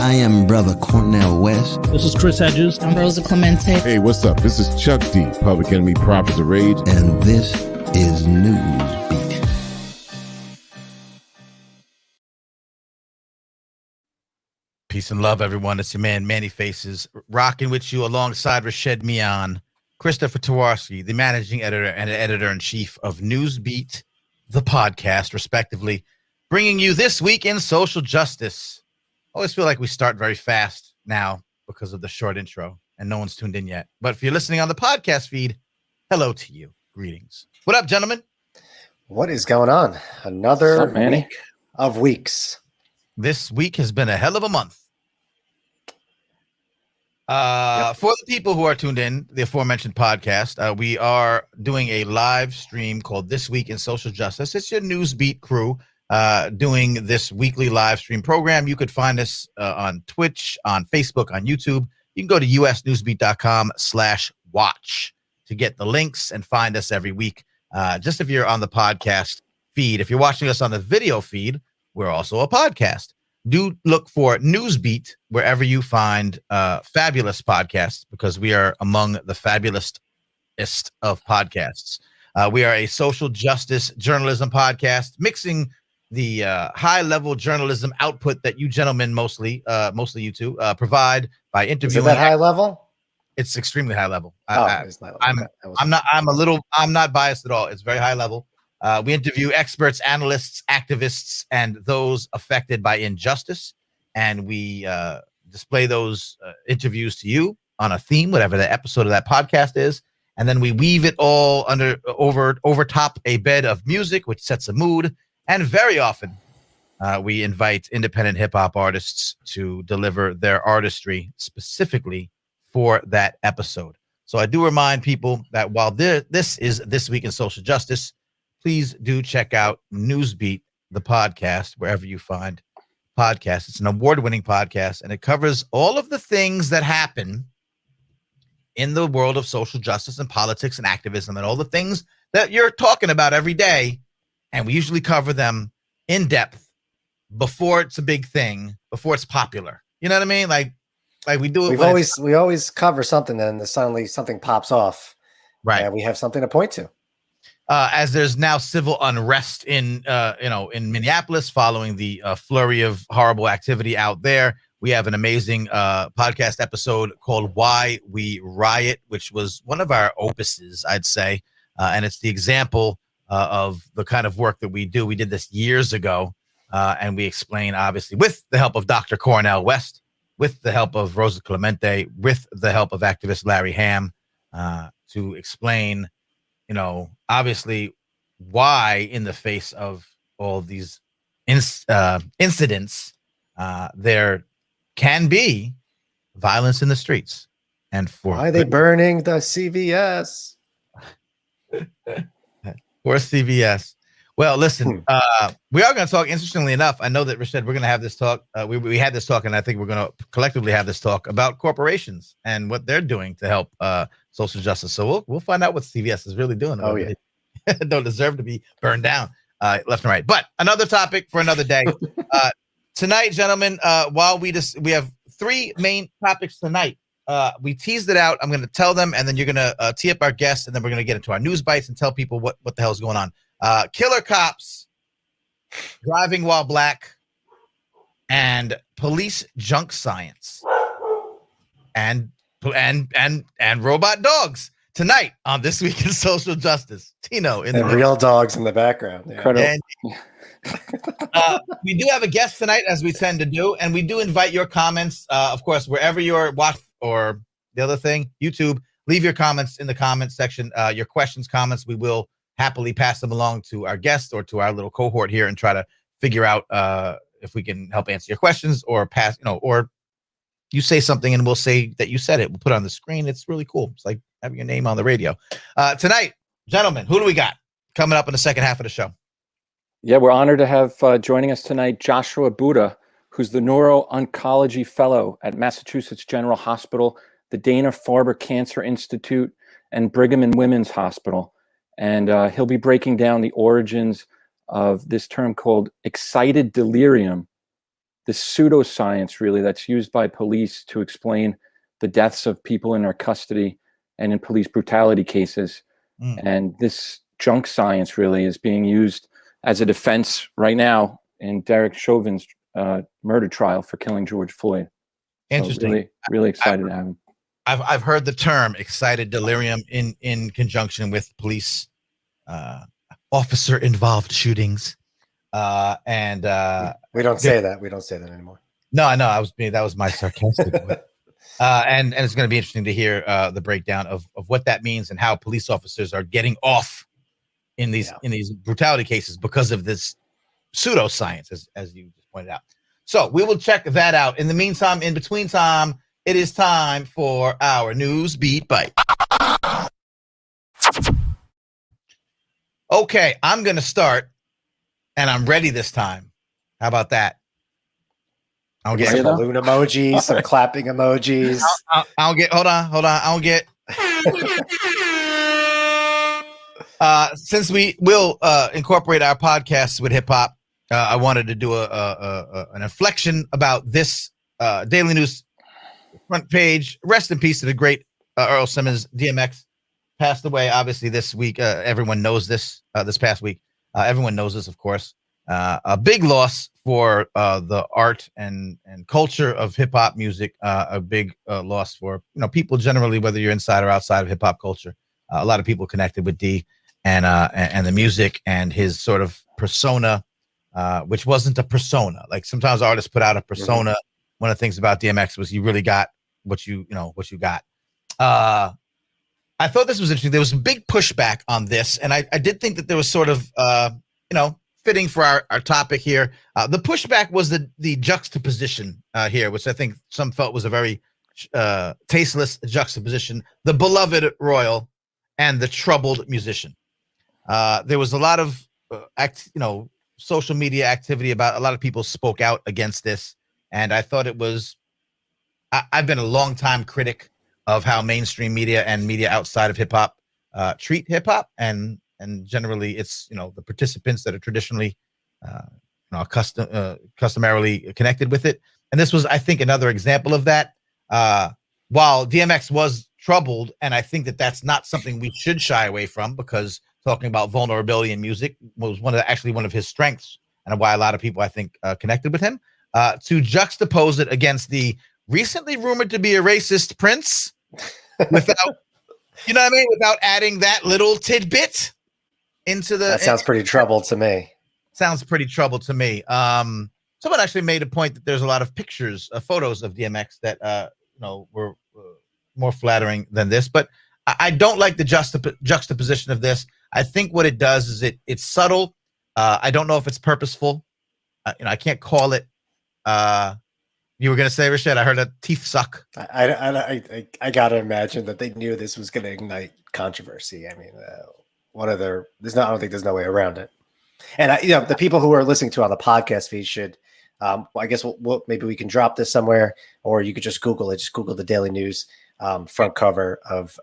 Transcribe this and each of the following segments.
I am Brother Cornell West. This is Chris Hedges. I'm Rosa Clemente. Hey, what's up? This is Chuck D, Public Enemy, Prophets of Rage. And this is Newsbeat. Peace and love, everyone. It's your man, Manny Faces, rocking with you alongside Rashed Mian, Christopher Tawarski, the managing editor and editor-in-chief of Newsbeat, the podcast, respectively, bringing you This Week in Social Justice. I always feel like we start very fast now because of the short intro, and no one's tuned in yet. But if you're listening on the podcast feed, hello to you. Greetings. What up, gentlemen? What is going on? Another week of weeks. This week has been a hell of a month. For the people who are tuned in, the aforementioned podcast, we are doing a live stream called This Week in Social Justice. It's your Newsbeat crew doing this weekly live stream program. You could find us on Twitch, on Facebook, on YouTube. You can go to usnewsbeat.com/watch to get the links and find us every week. Just if you're on the podcast feed, if you're watching us on the video feed, we're also a podcast. Do look for Newsbeat wherever you find fabulous podcasts, because we are among the fabulous of podcasts. We are a social justice journalism podcast, mixing the high-level journalism output that you gentlemen, mostly you two, provide by interviewing. Is it that high level? It's extremely high level. It's not level. I'm not biased at all. It's very high level. We interview experts, analysts, activists, and those affected by injustice, and we display those interviews to you on a theme, whatever the episode of that podcast is, and then we weave it all over top a bed of music, which sets a mood. And very often, we invite independent hip hop artists to deliver their artistry specifically for that episode. So I do remind people that while this is This Week in Social Justice, please do check out Newsbeat, the podcast, wherever you find podcasts. It's an award-winning podcast, and it covers all of the things that happen in the world of social justice and politics and activism and all the things that you're talking about every day. And we usually cover them in depth before it's a big thing, before it's popular. You know what I mean? Like we do it. We always cover something, and then suddenly something pops off. Right. And we have something to point to. As there's now civil unrest in Minneapolis following the flurry of horrible activity out there, we have an amazing podcast episode called Why We Riot, which was one of our opuses, I'd say. And it's the example of the kind of work that we do. We did this years ago, and we explain, obviously, with the help of Dr. Cornell West, with the help of Rosa Clemente, with the help of activist Larry Ham, to explain, obviously, why in the face of all these incidents, there can be violence in the streets. And for why are they burning the CVS? Or CVS. Well, listen, we are going to talk. Interestingly enough, I know that, Rashid, we're going to have this talk. We had this talk, and I think we're going to collectively have this talk about corporations and what they're doing to help social justice. So we'll find out what CVS is really doing. Oh, yeah. They don't deserve to be burned down left and right. But another topic for another day. Tonight, gentlemen, we have three main topics tonight. We teased it out. I'm going to tell them, and then you're going to tee up our guests, and then we're going to get into our news bites and tell people what the hell is going on. Killer cops, driving while black, and police junk science, and robot dogs tonight on This Week in Social Justice. Tino in the real dogs in the background. Yeah. We do have a guest tonight, as we tend to do, and we do invite your comments. Of course, wherever you're watching, or the other thing, YouTube, leave your comments in the comments section. Your questions, comments, we will happily pass them along to our guests or to our little cohort here and try to figure out if we can help answer your questions, or pass, or you say something and we'll say that you said it. We'll put it on the screen. It's really cool. It's like having your name on the radio. Tonight, gentlemen, who do we got coming up in the second half of the show? Yeah, we're honored to have joining us tonight Joshua Budhu, who's the Neuro-Oncology Fellow at Massachusetts General Hospital, the Dana-Farber Cancer Institute, and Brigham and Women's Hospital. And he'll be breaking down the origins of this term called excited delirium. this pseudoscience really that's used by police to explain the deaths of people in their custody and in police brutality cases. And this junk science really is being used as a defense right now in Derek Chauvin's murder trial for killing George Floyd. Interesting. So really, really excited to have him. I've heard the term excited delirium in conjunction with police officer involved shootings. And we don't say that. We don't say that anymore. No, that was my sarcastic. And it's going to be interesting to hear the breakdown of what that means and how police officers are getting off in these brutality cases because of this pseudoscience, as you just pointed out. So we will check that out. In the meantime, in between time, it is time for our news beat bite. Okay, I'm going to start, and I'm ready this time. How about that? I'll get some balloon emojis, some clapping emojis. I'll get. Hold on. I'll get. Since we will incorporate our podcasts with hip hop, I wanted to do an inflection about this Daily News front page. Rest in peace to the great Earl Simmons. DMX passed away, obviously, this week. Everyone knows this. This past week, everyone knows this, of course. A big loss for the art and culture of hip hop music. A big loss for people generally, whether you're inside or outside of hip hop culture. A lot of people connected with D and the music and his sort of persona. Which wasn't a persona. Like sometimes artists put out a persona. One of the things about DMX was you really got what you got. I thought this was interesting. There was a big pushback on this, and I did think that there was sort of fitting for our topic here. The pushback was the juxtaposition here, which I think some felt was a very tasteless juxtaposition. The beloved royal and the troubled musician. There was a lot of social media activity about a lot of people spoke out against this. And I thought it was, I've been a long time critic of how mainstream media and media outside of hip hop treat hip hop. And generally it's, the participants that are traditionally, customarily connected with it. And this was, I think, another example of that. While DMX was troubled, and I think that that's not something we should shy away from, because talking about vulnerability in music was one of his strengths, and why a lot of people, I think, connected with him. To juxtapose it against the recently rumored to be a racist Prince, without, without adding that little tidbit into the. That sounds pretty troubled to me. Sounds pretty troubled to me. Someone actually made a point that there's a lot of pictures, photos of DMX that were more flattering than this, but I don't like the juxtaposition of this. I think what it does is it's subtle. I don't know if it's purposeful. I can't call it. You were gonna say, Rashad? I heard a teeth suck. I gotta imagine that they knew this was gonna ignite controversy. I mean, I don't think there's no way around it. And the people who are listening to on the podcast feed should. I guess maybe we can drop this somewhere, or you could just Google it. Just Google the Daily News front cover of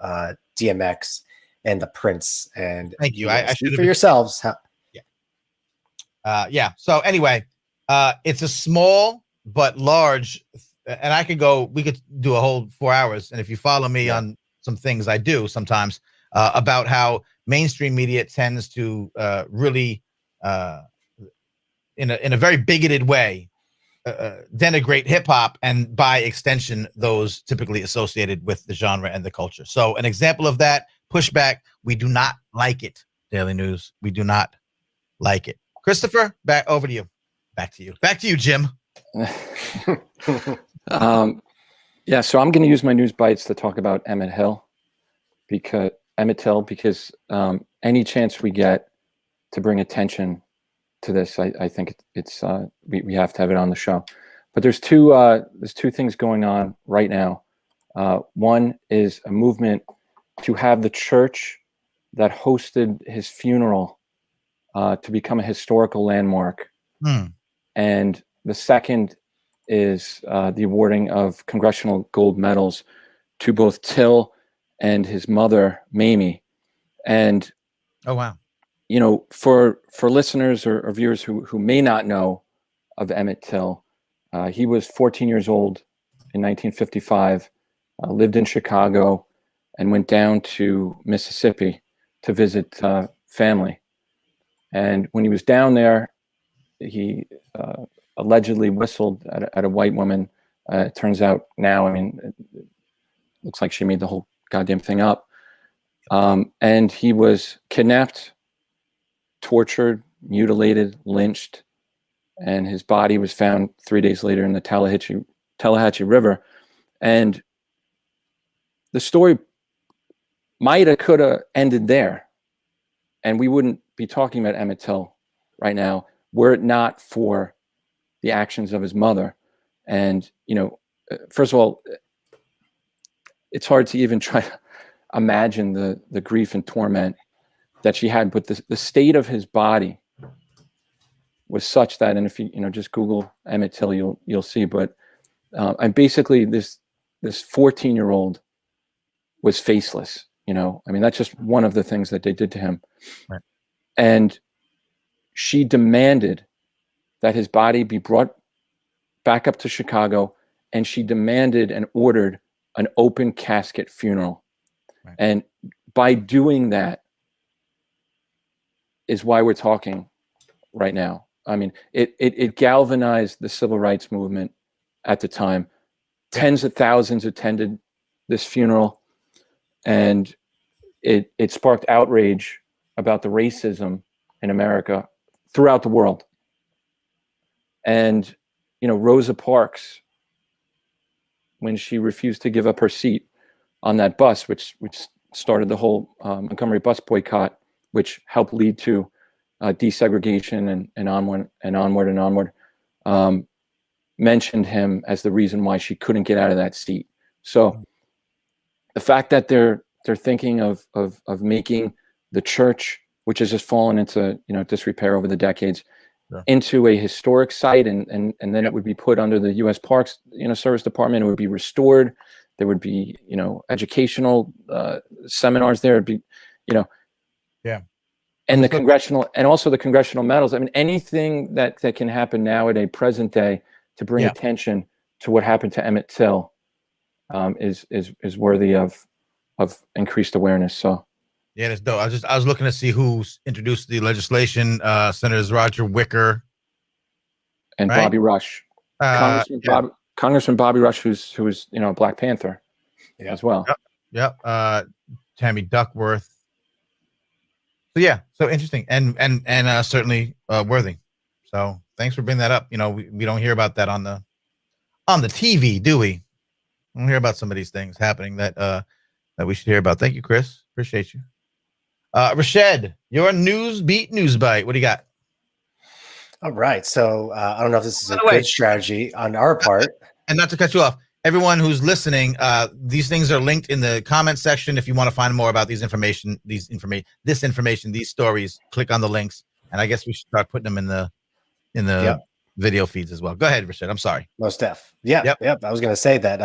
DMX and the Prince. And thank you. I should for yourselves. Yeah. So anyway, it's a small but large, and we could do a whole 4 hours. And if you follow me on some things I do sometimes about how mainstream media tends to really, in a very bigoted way, denigrate hip hop, and by extension, those typically associated with the genre and the culture. So an example of that pushback, we do not like it. Daily News, we do not like it. Christopher, back over to you. Back to you, Jim. So I'm going to use my news bites to talk about Emmett Till, because any chance we get to bring attention to this, I think it's we have to have it on the show. But there's two things going on right now. One is a movement to have the church that hosted his funeral to become a historical landmark. And the second is the awarding of congressional gold medals to both Till and his mother, Mamie. And oh wow, for listeners or viewers who may not know of Emmett Till, He was 14 years old in 1955, lived in Chicago, and went down to Mississippi to visit family. And when he was down there, he allegedly whistled at a white woman. It turns out now, I mean, it looks like she made the whole goddamn thing up. And he was kidnapped, tortured, mutilated, lynched, and his body was found 3 days later in the Tallahatchie River. And the story might have, could have ended there, and we wouldn't be talking about Emmett Till right now were it not for the actions of his mother. And, you know, first of all, it's hard to even try to imagine the grief and torment that she had, but the state of his body was such that, and if you just Google Emmett Till, you'll see. But and basically this 14-year-old was faceless. You know, I mean, that's just one of the things that they did to him. Right. And she demanded that his body be brought back up to Chicago, and she demanded and ordered an open casket funeral. Right. And by doing that is why we're talking right now. I mean, it galvanized the civil rights movement at the time. Tens of thousands attended this funeral, and it sparked outrage about the racism in America throughout the world. And, you know, Rosa Parks, when she refused to give up her seat on that bus, which started the whole Montgomery bus boycott, which helped lead to desegregation and onward, mentioned him as the reason why she couldn't get out of that seat. So the fact that they're thinking of making the church, which has just fallen into disrepair over the decades, into a historic site, and then it would be put under the U.S. Parks Service Department. It would be restored. There would be educational seminars there. It'd be and the congressional, and also the congressional medals. I mean, anything that can happen nowadays, present day, to bring attention to what happened to Emmett Till is worthy of increased awareness. So yeah, that's dope. I was looking to see who's introduced the legislation. Senators Roger Wicker and Bobby Rush, Congressman Bobby Rush, who was a Black Panther as well. Yep. Tammy Duckworth. So yeah, so interesting and certainly worthy. So thanks for bringing that up. You know, we don't hear about that on the TV, do we? We don't hear about some of these things happening that we should hear about. Thank you, Chris. Appreciate you. Rashed, your news bite. What do you got? All right. So I don't know if this is a good strategy on our part. And not to cut you off, everyone who's listening, these things are linked in the comment section. If you want to find more about this information, these stories, click on the links. And I guess we should start putting them in the video feeds as well. Go ahead, Rashed. I'm sorry. Most def. Yep. I was going to say that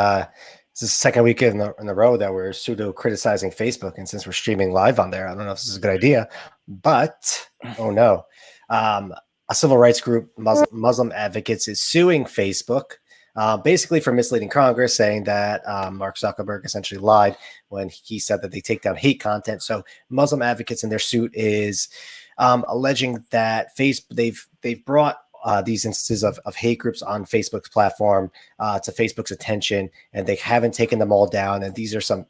this is the second week in a row that we're pseudo criticizing Facebook. And since we're streaming live on there, I don't know if this is a good idea, but oh no. A civil rights group, Muslim Advocates, is suing Facebook basically for misleading Congress, saying that Mark Zuckerberg essentially lied when he said that they take down hate content. So Muslim Advocates in their suit is alleging that they've brought these instances of hate groups on Facebook's platform to Facebook's attention, and they haven't taken them all down. And these are some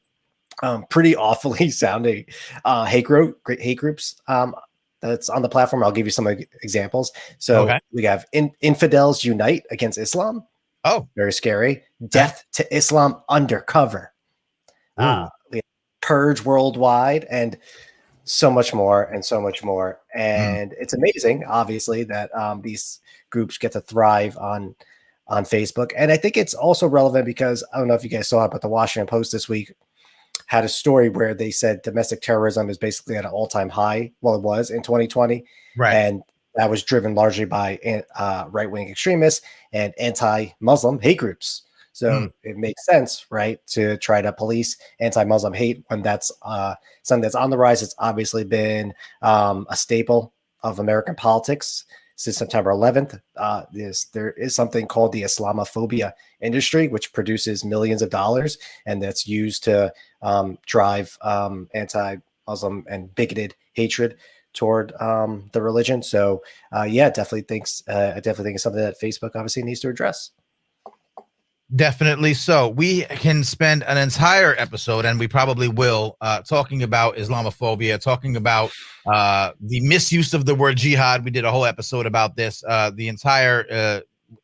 pretty awfully sounding hate groups that's on the platform. I'll give you some examples. So we have Infidels Unite Against Islam. Oh, very scary. Death to Islam Undercover. We have Purge Worldwide, and so much more and so much more. And it's amazing, obviously, that these groups get to thrive on Facebook. And I think it's also relevant because I don't know if you guys saw it, but the Washington Post this week had a story where they said domestic terrorism is basically at an all-time high. Well, it was in 2020. Right. And that was driven largely by right-wing extremists and anti-Muslim hate groups. So it makes sense, right, to try to police anti-Muslim hate when that's something that's on the rise. It's obviously been a staple of American politics since September 11th. There is something called the Islamophobia industry, which produces millions of dollars, and that's used to drive anti-Muslim and bigoted hatred toward the religion. So I definitely think it's something that Facebook obviously needs to address. Definitely so. We can spend an entire episode, and we probably will, talking about Islamophobia, talking about the misuse of the word jihad. We did a whole episode about this. The entire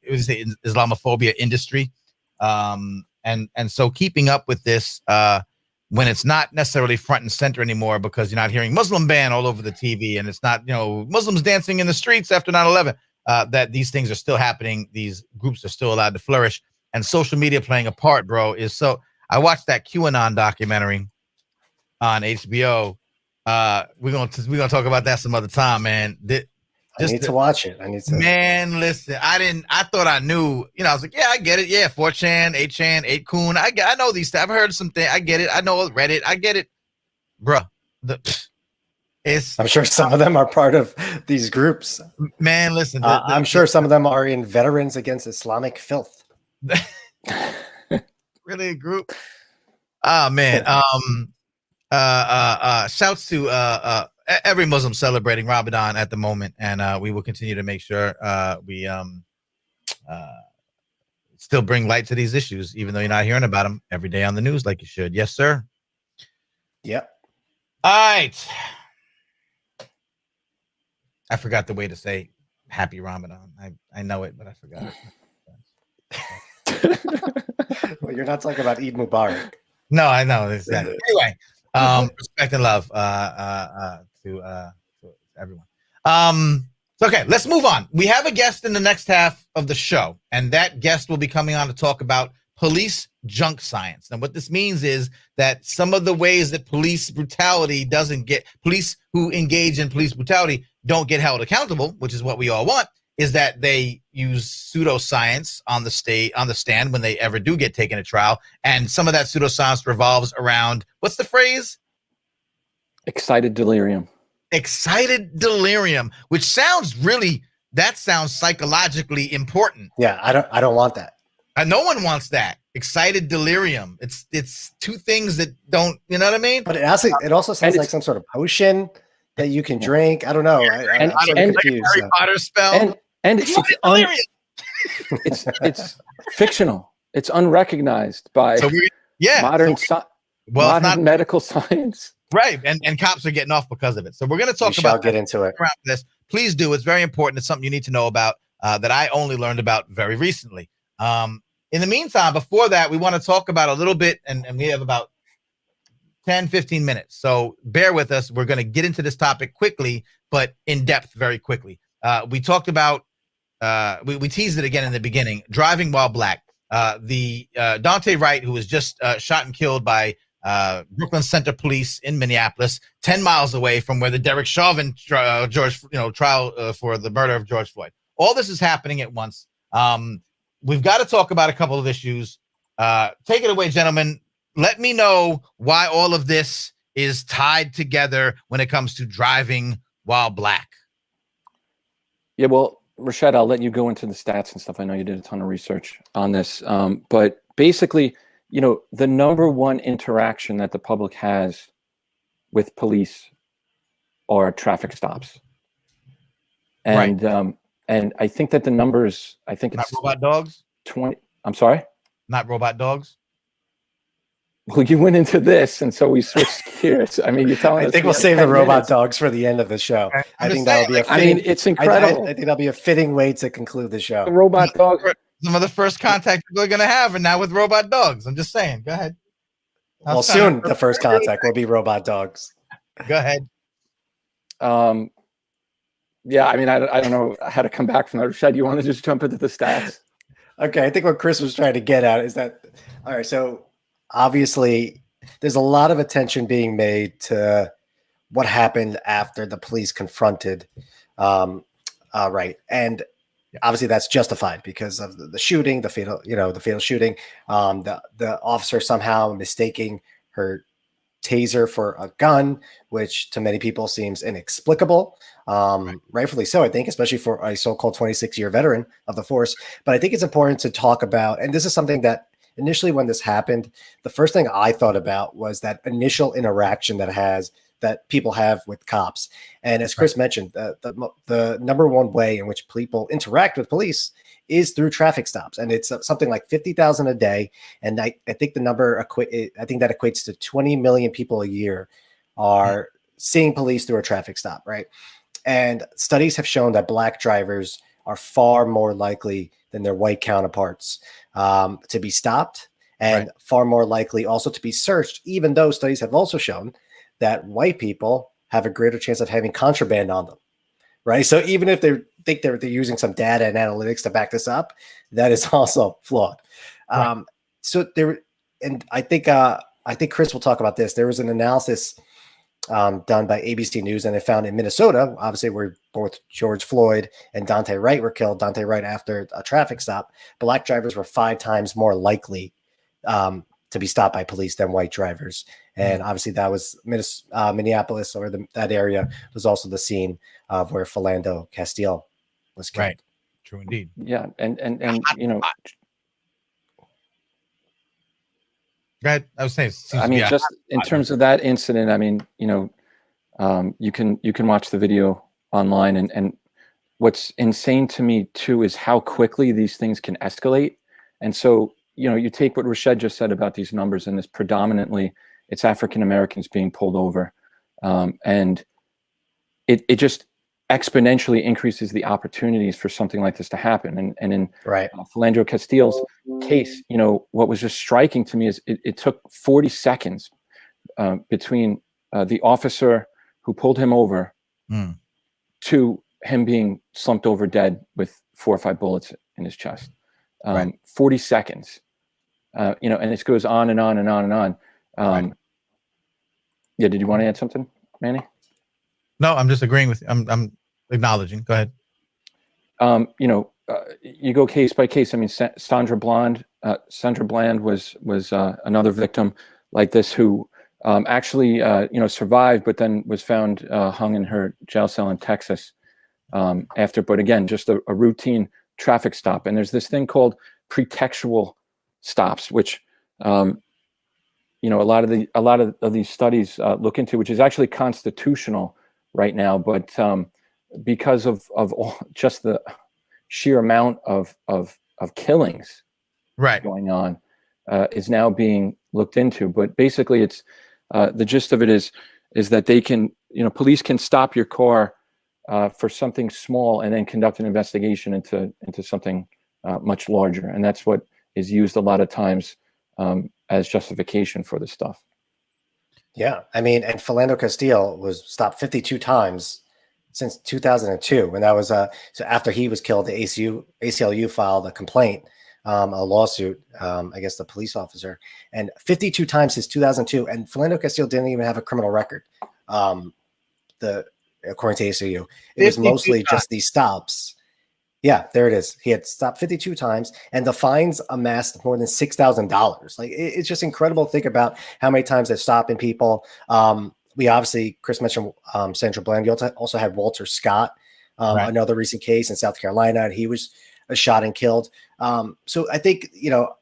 it was the Islamophobia industry, and so keeping up with this when it's not necessarily front and center anymore, because you're not hearing Muslim ban all over the TV, and it's not Muslims dancing in the streets after 9/11. That these things are still happening. These groups are still allowed to flourish. And social media playing a part, bro, is so. I watched that QAnon documentary on HBO. We're gonna talk about that some other time, man. I need to watch it. Man, listen, I thought I knew. I was like, yeah, I get it. Yeah, 4chan, 8chan, 8kun. I know these stuff. I've heard something. I get it. I know Reddit. I get it, bro. I'm sure some of them are part of these groups. Man, listen. I'm sure some of them are in Veterans Against Islamic Filth. Really a group? Oh man. Shouts to every Muslim celebrating Ramadan at the moment, and we will continue to make sure we still bring light to these issues, even though you're not hearing about them every day on the news like you should. Yes, sir. Yep. All right. I forgot the way to say happy Ramadan. I know it, but I forgot it. Well, you're not talking about Eid Mubarak. No, I know. Exactly. Anyway, respect and love to everyone. Okay, let's move on. We have a guest in the next half of the show, and that guest will be coming on to talk about police junk science. And what this means is that some of the ways that police who engage in police brutality don't get held accountable, which is what we all want, is that they use pseudoscience on the stand when they ever do get taken to trial. And some of that pseudoscience revolves around, what's the phrase? Excited delirium. Excited delirium, which sounds psychologically important. Yeah, I don't want that. No one wants that. Excited delirium. It's two things that don't, you know what I mean? But it also sounds like some sort of potion that you can drink. I don't know. I'm confused. Harry Potter spell. And it's fictional. It's unrecognized by modern medical science. Right. And cops are getting off because of it. So we're going to talk about get into it. This. Please do. It's very important. It's something you need to know about that I only learned about very recently. In the meantime, before that, we want to talk about a little bit, and we have about 10, 15 minutes. So bear with us. We're going to get into this topic quickly, but in depth very quickly. We talked about, we teased it again in the beginning, driving while black. The Dante Wright, who was just shot and killed by Brooklyn Center Police in Minneapolis, 10 miles away from where the Derek Chauvin trial for the murder of George Floyd. All this is happening at once. We've got to talk about a couple of issues. Take it away, gentlemen. Let me know why all of this is tied together when it comes to driving while black. Yeah, well, Rashad, I'll let you go into the stats and stuff. I know you did a ton of research on this. But basically, the number one interaction that the public has with police are traffic stops. And right. And I think that the numbers, it's not robot dogs. 20. I'm sorry. Not robot dogs. Well, you went into this, and so we switched gears. I mean, you're telling us. I think we'll save the robot dogs for the end of the show. Okay. I think that'll be. It's incredible. I think that'll be a fitting way to conclude the show. The robot dog. Some of the first contact people are going to have, and now with robot dogs. I'm just saying. Go ahead. Well, soon the first contact will be robot dogs. Go ahead. Yeah, I mean, I don't know how to come back from that. Rashad, you want to just jump into the stats? Okay, I think what Chris was trying to get at is that, all right, so obviously there's a lot of attention being made to what happened after the police confronted Wright. And obviously that's justified because of the shooting, the fatal shooting, the officer somehow mistaking her taser for a gun, which to many people seems inexplicable. Rightfully so, I think, especially for a so-called 26-year veteran of the force. But I think it's important to talk about, and this is something that initially when this happened, the first thing I thought about was that initial interaction that people have with cops. And as Chris mentioned, the number one way in which people interact with police is through traffic stops. And it's something like 50,000 a day. And I think the number, I think that equates to 20 million people a year are seeing police through a traffic stop, right? And studies have shown that Black drivers are far more likely than their white counterparts to be stopped, and far more likely also to be searched, even though studies have also shown that white people have a greater chance of having contraband on them, right? So even if they think they're using some data and analytics to back this up, that is also flawed. So there, and I think Chris will talk about this. There was an analysis done by ABC News, and it found in Minnesota, obviously where both George Floyd and Daunte Wright were killed, Daunte Wright after a traffic stop, Black drivers were 5 times more likely to be stopped by police than white drivers. And obviously that was Minneapolis, or that area was also the scene of where Philando Castile was killed. Right. True indeed. Yeah. And you know, go ahead. I was saying, I mean, just in terms of that incident, I mean, you know, you can watch the video online, and what's insane to me too is how quickly these things can escalate. And so, you know, you take what Rashad just said about these numbers, and this predominantly it's African Americans being pulled over, and it just exponentially increases the opportunities for something like this to happen. And in Philando Castile's case, you know, what was just striking to me is it took 40 seconds between the officer who pulled him over to him being slumped over dead with 4 or 5 bullets in his chest. 40 seconds. You know, and this goes on and on and on and on. Yeah, did you want to add something, Manny? No, I'm just agreeing with you. I'm acknowledging. Go ahead. You know, you go case by case. I mean, Sandra Bland was another victim like this who actually you know, survived, but then was found hung in her jail cell in Texas after. But again, just a routine traffic stop. And there's this thing called pretextual stops, which you know, a lot of these studies look into, which is actually constitutional right now, but because of all, just the sheer amount of killings going on is now being looked into. But basically, it's the gist of it is that they can, you know, police can stop your car for something small and then conduct an investigation into something much larger, and that's what is used a lot of times as justification for this stuff. Yeah, I mean, and Philando Castile was stopped 52 times since 2002, and that was so after he was killed, the ACLU filed a complaint, a lawsuit against the police officer, and 52 times since 2002, and Philando Castile didn't even have a criminal record. According to ACLU, it was mostly just these stops. Yeah, there it is. He had stopped 52 times, and the fines amassed more than $6,000. Like, it's just incredible to think about how many times they're stopping people. We obviously, Chris mentioned Sandra Bland. You also had Walter Scott, another recent case in South Carolina, and he was shot and killed. So I think, you know,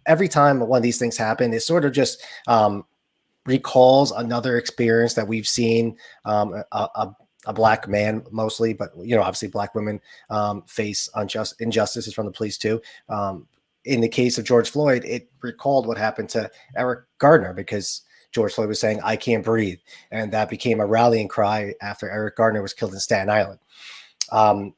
every time one of these things happen, it sort of just recalls another experience that we've seen a Black man mostly, but, you know, obviously Black women face injustices from the police too. In the case of George Floyd, it recalled what happened to Eric Gardner, because George Floyd was saying, "I can't breathe." And that became a rallying cry after Eric Gardner was killed in Staten Island.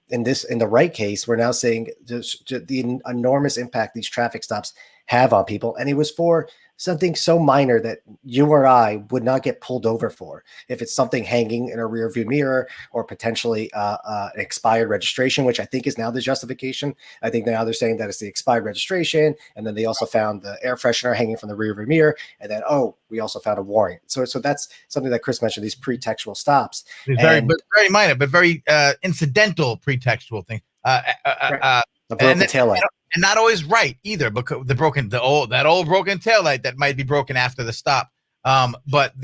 In the Wright case, we're now seeing just the enormous impact these traffic stops have on people. And it was for something so minor that you or I would not get pulled over for. If it's something hanging in a rear view mirror, or potentially an expired registration, which I think is now the justification. I think now they're saying that it's the expired registration. And then they also found the air freshener hanging from the rear view mirror. And then, we also found a warrant. So that's something that Chris mentioned, these pretextual stops. Very minor, but very incidental pretextual thing. A broken taillight. And not always right either, because that old broken taillight that might be broken after the stop But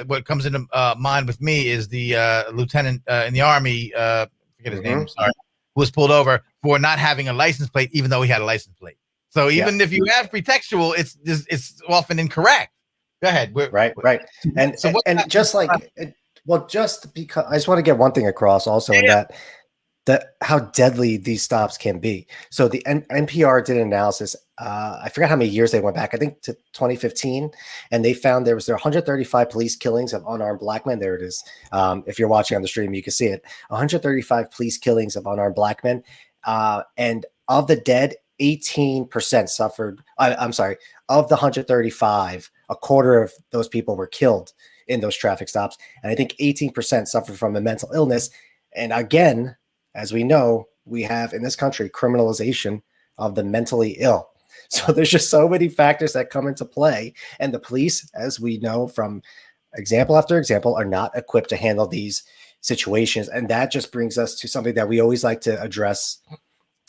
what comes into mind with me is the lieutenant in the Army, forget his name, sorry, who was pulled over for not having a license plate, even though he had a license plate. So even if you have pretextual, it's often incorrect. Go ahead. Right. And so just like, just because I just want to get one thing across also, that how deadly these stops can be. So the NPR did an analysis. I forgot how many years they went back. I think to 2015, and they found there were 135 police killings of unarmed black men. There it is. If you're watching on the stream, you can see it. 135 police killings of unarmed black men, and of the dead, 18% suffered. I'm sorry, of the 135, a quarter of those people were killed in those traffic stops, and I think 18% suffered from a mental illness. And again, as we know, we have in this country criminalization of the mentally ill. So there's just so many factors that come into play. And the police, as we know from example after example, are not equipped to handle these situations. And that just brings us to something that we always like to address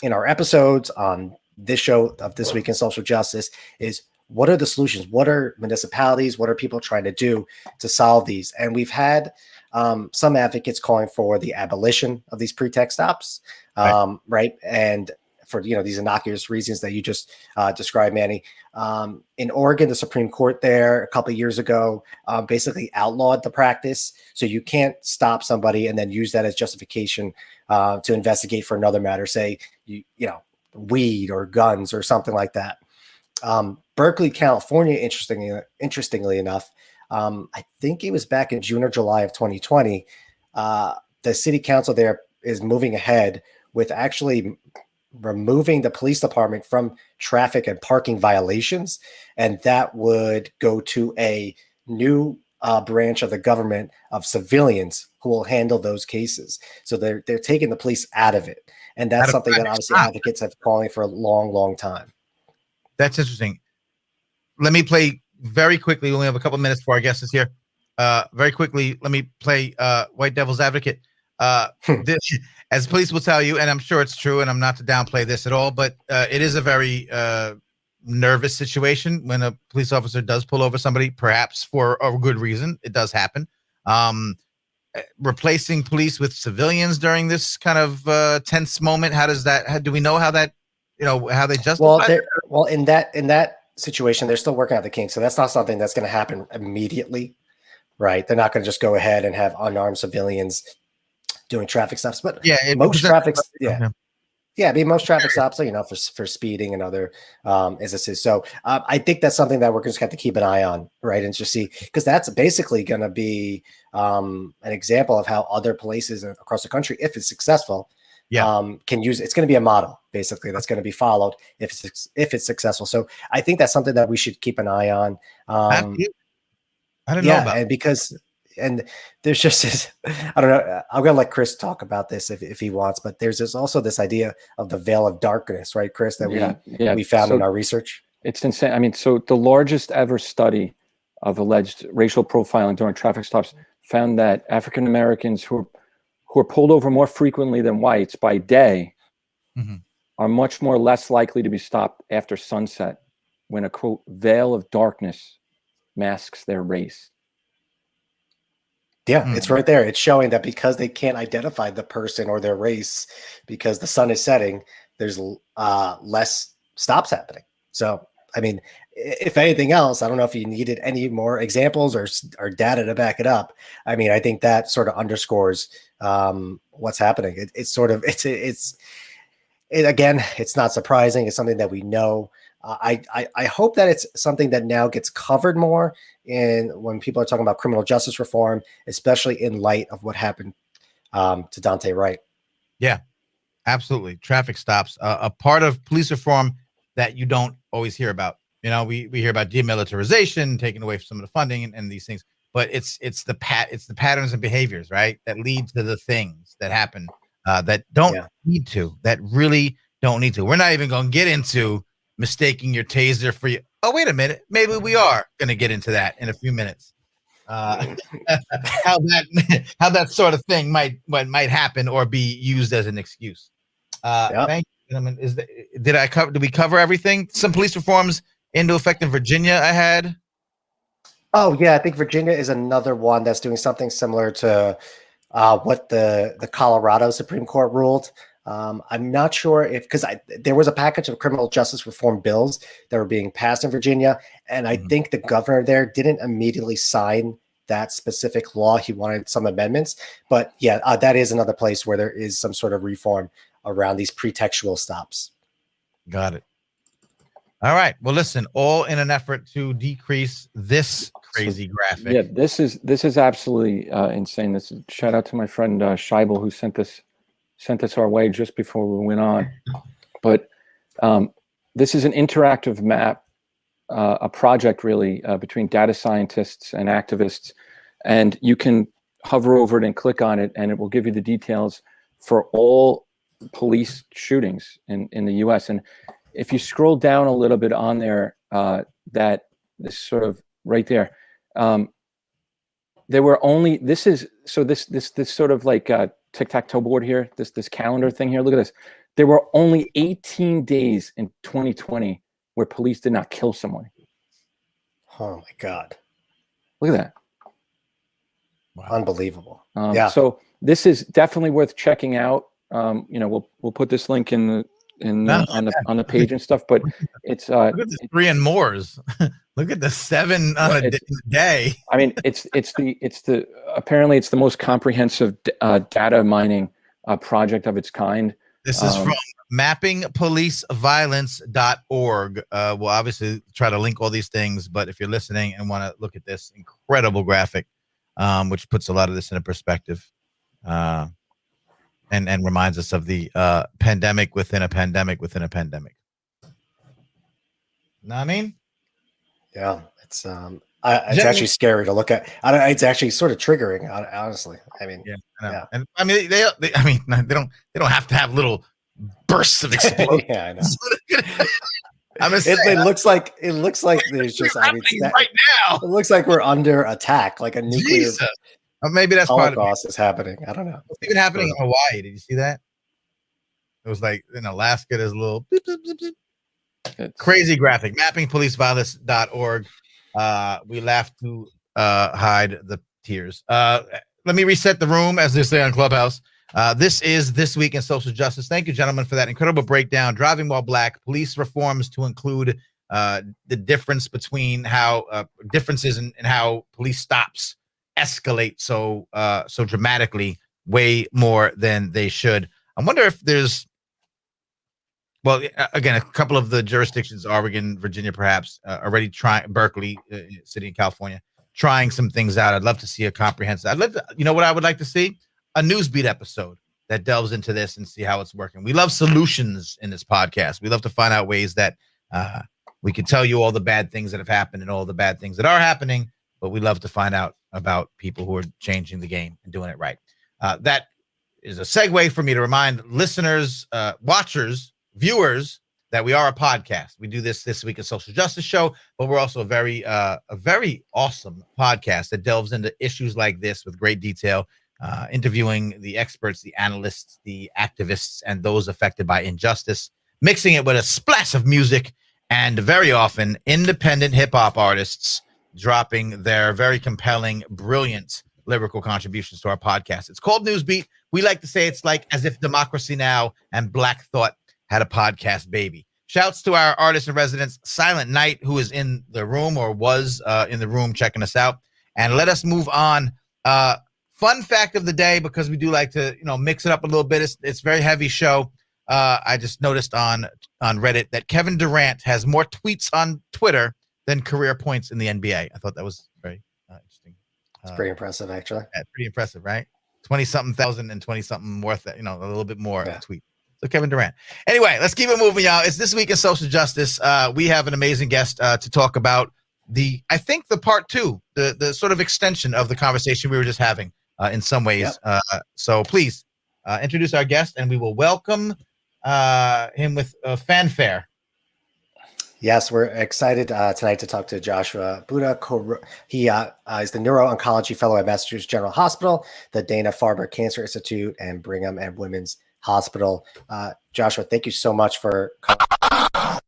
in our episodes on this show of This Week in Social Justice is, what are the solutions? What are municipalities? What are people trying to do to solve these? And we've had some advocates calling for the abolition of these pretext stops, right? And for these innocuous reasons that you just described, Manny. In Oregon, the Supreme Court there a couple of years ago basically outlawed the practice. So you can't stop somebody and then use that as justification to investigate for another matter, say weed or guns or something like that. Berkeley, California, interestingly enough, I think it was back in June or July of 2020, the city council there is moving ahead with actually removing the police department from traffic and parking violations. And that would go to a new branch of the government of civilians who will handle those cases. So they're taking the police out of it. And that's something that obviously advocates have been calling for a long, long time. That's interesting. Let me play very quickly. We only have a couple minutes before our guest is here. Very quickly, let me play white devil's advocate. This, as police will tell you, and I'm sure it's true, and I'm not to downplay this at all, but it is a very nervous situation when a police officer does pull over somebody, perhaps for a good reason. It does happen. Replacing police with civilians during this kind of tense moment. How does that? Do we know how that? How they justify? Well, in that situation, they're still working out the kinks, so that's not something that's going to happen immediately, right? They're not going to just go ahead and have unarmed civilians doing traffic stops. But most traffic stops are for speeding and other instances. So I think that's something that we're just going to have to keep an eye on, right? And just see, because that's basically going to be an example of how other places across the country, if it's successful, can use. It's going to be a model basically that's going to be followed if it's successful. So I think that's something that we should keep an eye on. I don't know about and there's just this, I don't know. I'm going to let Chris talk about this if he wants, but there's also this idea of the veil of darkness, right, Chris, that we found in our research. It's insane. I mean, so the largest ever study of alleged racial profiling during traffic stops found that African Americans who are pulled over more frequently than whites by day are much more less likely to be stopped after sunset when a, quote, veil of darkness masks their race. Yeah, it's right there. It's showing that because they can't identify the person or their race because the sun is setting, there's less stops happening. So, I mean, if anything else, I don't know if you needed any more examples or data to back it up. I mean, I think that sort of underscores what's happening. Again, it's not surprising. It's something that we know. I hope that it's something that now gets covered more when people are talking about criminal justice reform, especially in light of what happened to Dante Wright. Yeah, absolutely. Traffic stops, a part of police reform that you don't always hear about. We hear about demilitarization, taking away some of the funding and these things, but it's the patterns and behaviors, right, that lead to the things that happen that don't need to, that really don't need to. We're not even going to get into mistaking your taser for you. Oh, wait a minute. Maybe we are going to get into that in a few minutes. How that sort of thing might happen or be used as an excuse. Thank you, gentlemen. Did we cover everything? Some police reforms into effect in Virginia. I had. Oh yeah, I think Virginia is another one that's doing something similar to what the Colorado Supreme Court ruled. I'm not sure if because there was a package of criminal justice reform bills that were being passed in Virginia, and I think the governor there didn't immediately sign that specific law. He wanted some amendments, but yeah, that is another place where there is some sort of reform around these pretextual stops. Got it. All right. Well, listen, all in an effort to decrease this crazy graphic. Yeah, this is absolutely insane. This is, shout out to my friend Scheibel, who sent this our way just before we went on. But this is an interactive map, a project really between data scientists and activists, and you can hover over it and click on it, and it will give you the details for all police shootings in the U.S. And if you scroll down a little bit on there, that this sort of right there, there were only, this sort of like tic-tac-toe board here, this calendar thing here. Look at this. There were only 18 days in 2020 where police did not kill someone. Oh my God. Look at that. Wow. Unbelievable. Yeah. So this is definitely worth checking out. We'll put this link on the page and stuff, but it's look at the 3 and mores. Look at the 7 on a day. I mean, apparently it's the most comprehensive data mining project of its kind. This is from mappingpoliceviolence.org. We'll obviously try to link all these things, but if you're listening and want to look at this incredible graphic, which puts a lot of this in a perspective, and reminds us of the pandemic within a pandemic within a pandemic. Know what I mean? Yeah, it's actually scary to look at. It's actually sort of triggering, honestly. I mean, yeah, I know. Yeah. And I mean, they don't have to have little bursts of explosion. Yeah, I know. It looks like there's just right now. It looks like we're under attack, like a nuclear. Maybe that's Holocaust is happening. I don't know. It's even happening in Hawaii. Did you see that? It was like in Alaska. There's a little beep, beep, beep, beep. Crazy graphic. Mappingpoliceviolence.org. We laugh to hide the tears. Let me reset the room, as they say on Clubhouse. This is This Week in Social Justice. Thank you, gentlemen, for that incredible breakdown. Driving while black, police reforms to include the difference between how differences in how police stops escalate so dramatically, way more than they should. I wonder if there's, well, again, a couple of the jurisdictions, Oregon, Virginia, perhaps, already trying, Berkeley, city in California, trying some things out. I'd love to see a comprehensive, you know what I would like to see? A Newsbeat episode that delves into this and see how it's working. We love solutions in this podcast. We love to find out ways that we can tell you all the bad things that have happened and all the bad things that are happening, but we love to find out about people who are changing the game and doing it right. That is a segue for me to remind listeners, watchers, viewers, that we are a podcast. We do this Week of Social Justice show, but we're also a very awesome podcast that delves into issues like this with great detail, interviewing the experts, the analysts, the activists, and those affected by injustice, mixing it with a splash of music, and very often independent hip-hop artists dropping their very compelling, brilliant lyrical contributions to our podcast. It's called Newsbeat. We like to say it's like as if Democracy Now! And Black Thought had a podcast baby. Shouts to our artist in residence, Silent Night, who is in the room or was in the room checking us out. And let us move on. Fun fact of the day, because we do like to, mix it up a little bit. It's a very heavy show. I just noticed on Reddit that Kevin Durant has more tweets on Twitter than career points in the NBA. I thought that was very interesting. It's pretty impressive, actually. Yeah, pretty impressive, right? 20-something thousand and 20-something worth, a little bit more a tweet. So Kevin Durant. Anyway, let's keep it moving, y'all. It's This Week in Social Justice. We have an amazing guest to talk about the part 2, the sort of extension of the conversation we were just having in some ways. Yep. So please introduce our guest, and we will welcome him with fanfare. Yes, we're excited tonight to talk to Joshua Budhu. He is the Neuro-Oncology Fellow at Massachusetts General Hospital, the Dana-Farber Cancer Institute, and Brigham and Women's Hospital. Joshua, thank you so much for coming.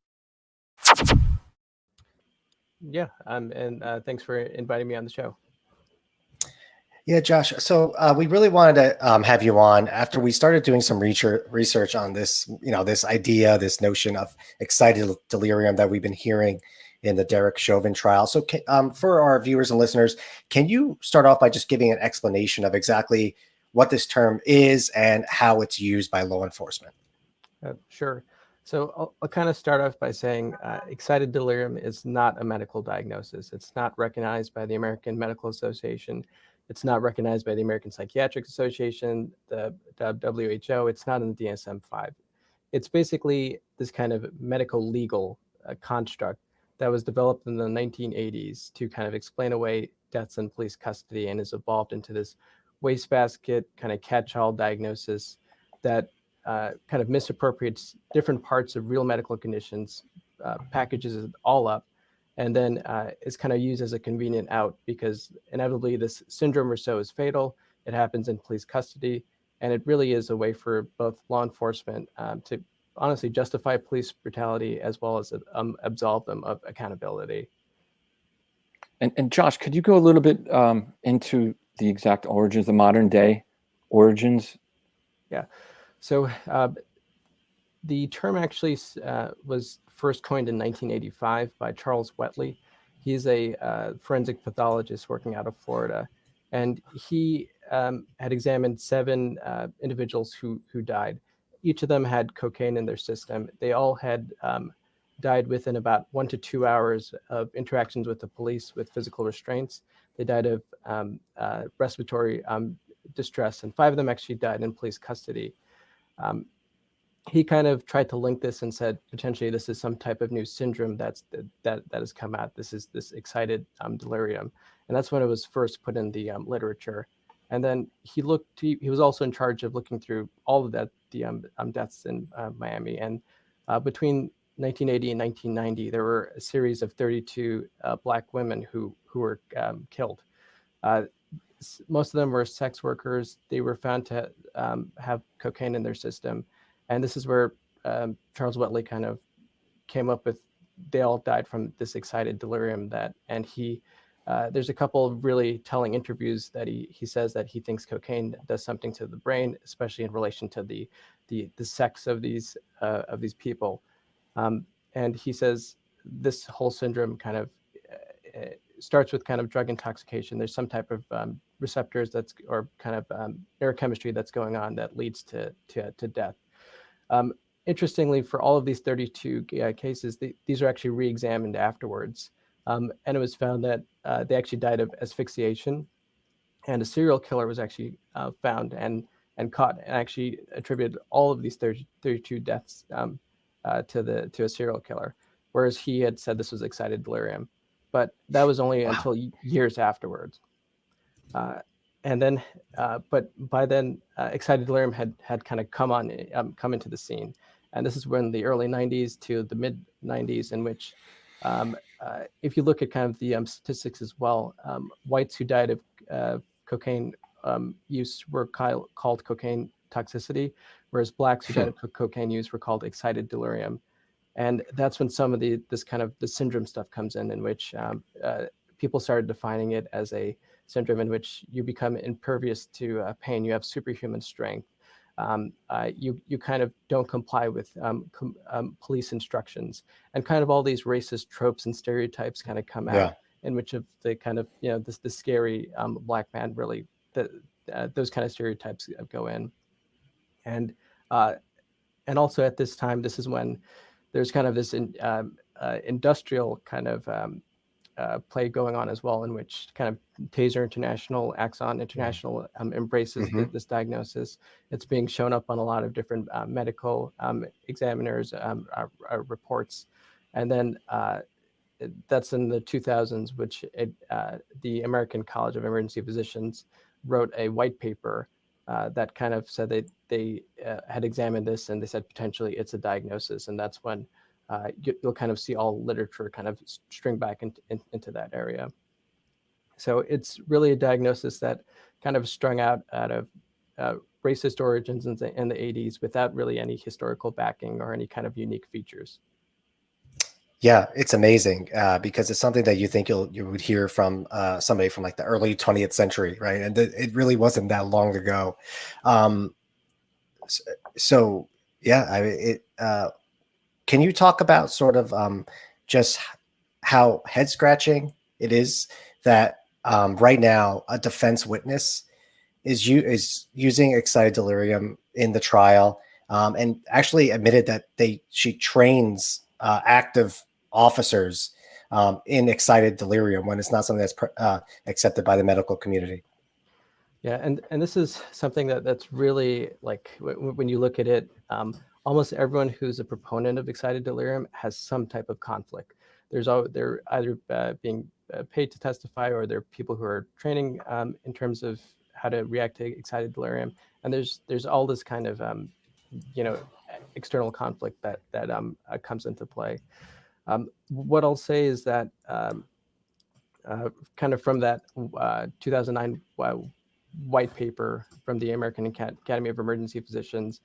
Yeah, and thanks for inviting me on the show. Yeah, Josh. So we really wanted to have you on after we started doing some research on this, this idea, this notion of excited delirium that we've been hearing in the Derek Chauvin trial. So for our viewers and listeners, can you start off by just giving an explanation of exactly what this term is and how it's used by law enforcement? Sure. So I'll kind of start off by saying excited delirium is not a medical diagnosis. It's not recognized by the American Medical Association. It's not recognized by the American Psychiatric Association, the WHO. It's not in the DSM-5. It's basically this kind of medical legal construct that was developed in the 1980s to kind of explain away deaths in police custody and has evolved into this wastebasket kind of catch-all diagnosis that kind of misappropriates different parts of real medical conditions, packages it all up, and then is kind of used as a convenient out because inevitably this syndrome or so is fatal. It happens in police custody, and it really is a way for both law enforcement to honestly justify police brutality as well as absolve them of accountability. And Josh, could you go a little bit into the exact origins, the modern day origins? Yeah. So the term actually was first coined in 1985 by Charles Wheatley. He's a forensic pathologist working out of Florida, and he had examined 7 individuals who died. Each of them had cocaine in their system. They all had died within about 1 to 2 hours of interactions with the police with physical restraints. They died of respiratory distress, and 5 of them actually died in police custody. He kind of tried to link this and said potentially this is some type of new syndrome that has come out. This is this excited delirium, and that's when it was first put in the literature. And then he was also in charge of looking through all of the deaths in Miami. And between 1980 and 1990, there were a series of 32 Black women who were killed. Most of them were sex workers. They were found to have cocaine in their system. And this is where Charles Wheatley kind of came up with, they all died from this excited delirium and there's a couple of really telling interviews that he says that he thinks cocaine does something to the brain, especially in relation to the sex of these people. And he says this whole syndrome kind of starts with kind of drug intoxication. There's some type of receptors or kind of neurochemistry that's going on that leads to death. Interestingly, for all of these 32 cases, these are actually re-examined afterwards. And it was found that they actually died of asphyxiation, and a serial killer was actually found and caught and actually attributed all of these 32 deaths to a serial killer, whereas he had said this was excited delirium. But that was only until years afterwards. And then, but by then, excited delirium had kind of come into the scene, and this is when the early 90s to the mid 90s, in which, if you look at kind of the statistics as well, whites who died of cocaine use were called cocaine toxicity, whereas blacks who died of cocaine use were called excited delirium. And that's when some of the syndrome stuff comes in which people started defining it as a syndrome in which you become impervious to pain. You have superhuman strength. You kind of don't comply with police instructions, and kind of all these racist tropes and stereotypes kind of come out, in which of the kind of the scary Black man really those kind of stereotypes go in, and also at this time, this is when there's kind of this industrial kind of play going on as well, in which kind of Taser International, Axon International embraces this diagnosis. It's being shown up on a lot of different medical examiners' reports. And then that's in the 2000s, which the American College of Emergency Physicians wrote a white paper that kind of said they had examined this, and they said potentially it's a diagnosis. And that's when you'll kind of see all literature kind of string back into that area. So it's really a diagnosis that kind of strung out of racist origins in the 80s without really any historical backing or any kind of unique features. Yeah, it's amazing because it's something that you think you would hear from somebody from like the early 20th century, right? And it really wasn't that long ago. Um, s- so yeah, can you talk about sort of just how head scratching it is that right now a defense witness is using excited delirium in the trial, and actually admitted that she trains active officers in excited delirium when it's not something that's accepted by the medical community. Yeah, and this is something that's really like when you look at it, almost everyone who's a proponent of excited delirium has some type of conflict. They're either being paid to testify, or they're people who are training in terms of how to react to excited delirium, and there's all this kind of you know external conflict that comes into play. What I'll say is that kind of from that 2009 white paper from the American Academy of Emergency Physicians,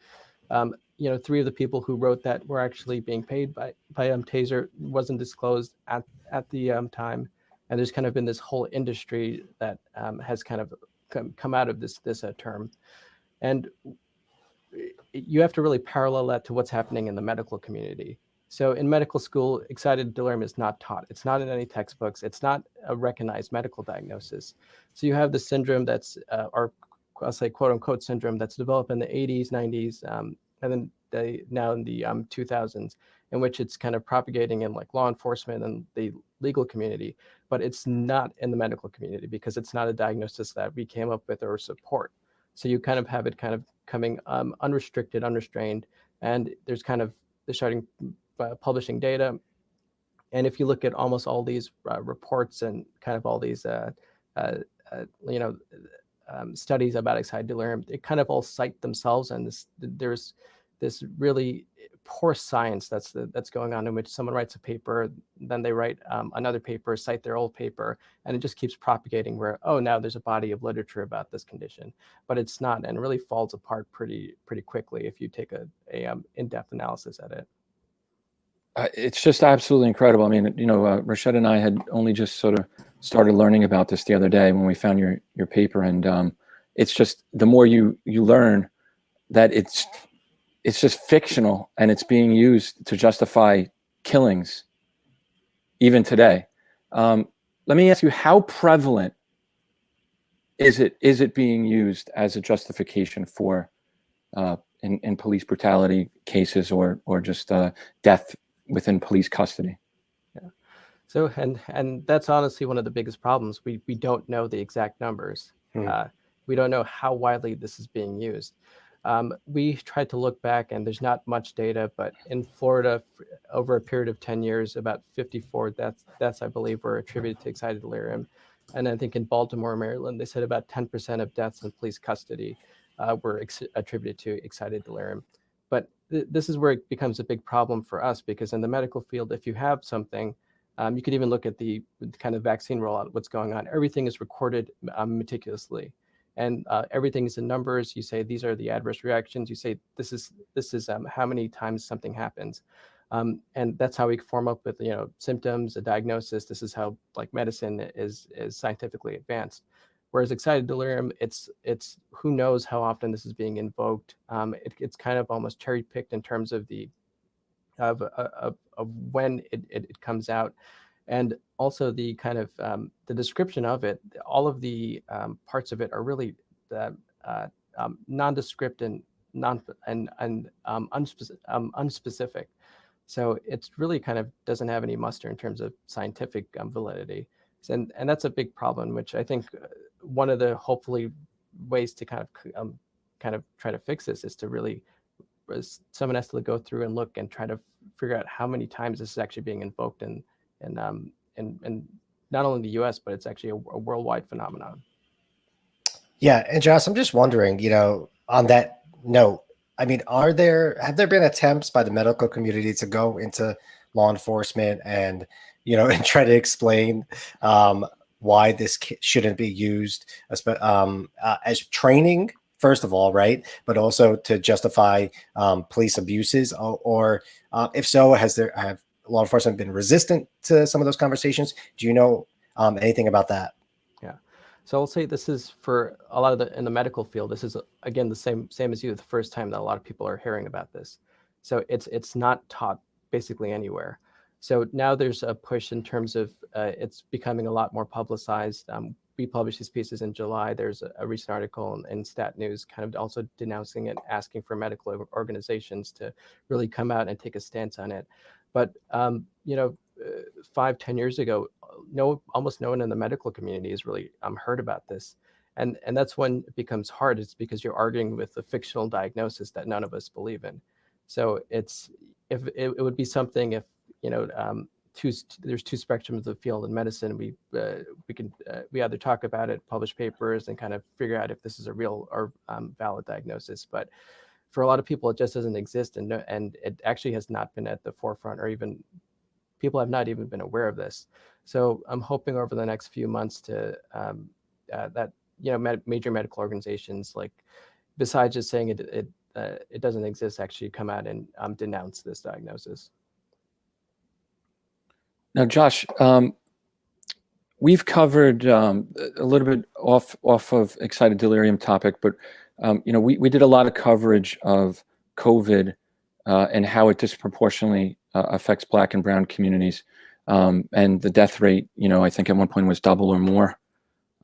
three of the people who wrote that were actually being paid by Taser. Wasn't disclosed at the time, and there's kind of been this whole industry that has kind of come out of this term, and you have to really parallel that to what's happening in the medical community. So in medical school, excited delirium is not taught. It's not in any textbooks. It's not a recognized medical diagnosis. So you have the syndrome that's, or I'll say quote unquote syndrome, that's developed in the 80s, 90s, and then now in the 2000s, in which it's kind of propagating in like law enforcement and the legal community, but it's not in the medical community because it's not a diagnosis that we came up with or support. So you kind of have it kind of coming unrestricted, unrestrained, and there's kind of they're starting publishing data. And if you look at almost all these reports and kind of all these studies about excited delirium, they kind of all cite themselves, and there's this really poor science that's going on, in which someone writes a paper, then they write another paper, cite their old paper, and it just keeps propagating where, oh, now there's a body of literature about this condition, but it's not, and it really falls apart pretty quickly if you take a in-depth analysis at it. It's just absolutely incredible. I mean, Rashad and I had only just sort of started learning about this the other day when we found your paper, and it's just the more you learn that it's just fictional, and it's being used to justify killings even today. Let me ask you, how prevalent is it being used as a justification for in police brutality cases or just death within police custody? Yeah. So and that's honestly one of the biggest problems. We don't know the exact numbers. We don't know how widely this is being used. We tried to look back, and there's not much data, but in Florida, over a period of 10 years, about 54 deaths, I believe, were attributed to excited delirium. And I think in Baltimore, Maryland, they said about 10% of deaths in police custody were attributed to excited delirium. But this is where it becomes a big problem for us, because in the medical field, if you have something, you could even look at the kind of vaccine rollout, what's going on. Everything is recorded meticulously. And everything is in numbers. You say these are the adverse reactions. You say this is how many times something happens, and that's how we form up with symptoms, a diagnosis. This is how like medicine is scientifically advanced. Whereas excited delirium, it's who knows how often this is being invoked. It's kind of almost cherry picked in terms of of when it comes out. And also the kind of the description of it, all of the parts of it are really nondescript and unspecific. So it's really kind of doesn't have any muster in terms of scientific validity. And that's a big problem, which I think one of the hopefully ways to kind of try to fix this is to really someone has to go through and look and try to figure out how many times this is actually being invoked and not only in the U.S., but it's actually a worldwide phenomenon. Yeah, and Josh, I'm just wondering, on that note, I mean, have there been attempts by the medical community to go into law enforcement and and try to explain why this shouldn't be used as training, first of all, right? But also to justify police abuses, or if so, have law enforcement been resistant to some of those conversations? Do you know anything about that? Yeah. So I'll say this is for a lot of in the medical field, this is again the same as you, the first time that a lot of people are hearing about this. So it's not taught basically anywhere. So now there's a push in terms of it's becoming a lot more publicized. We published these pieces in July. There's a recent article in Stat News kind of also denouncing it, asking for medical organizations to really come out and take a stance on it. But 5-10 years ago, almost no one in the medical community has really heard about this. And that's when it becomes hard. It's because you're arguing with a fictional diagnosis that none of us believe in. So it would be something if, there's two spectrums of the field in medicine. We either talk about it, publish papers, and kind of figure out if this is a real or valid diagnosis. But for a lot of people, it just doesn't exist, and it actually has not been at the forefront, or even people have not even been aware of this. So I'm hoping over the next few months to that major medical organizations, like, besides just saying it doesn't exist, actually come out and denounce this diagnosis. Now, Josh, we've covered a little bit off of Excited Delirium topic, but we did a lot of coverage of COVID and how it disproportionately affects Black and brown communities, and the death rate, I think at one point was double or more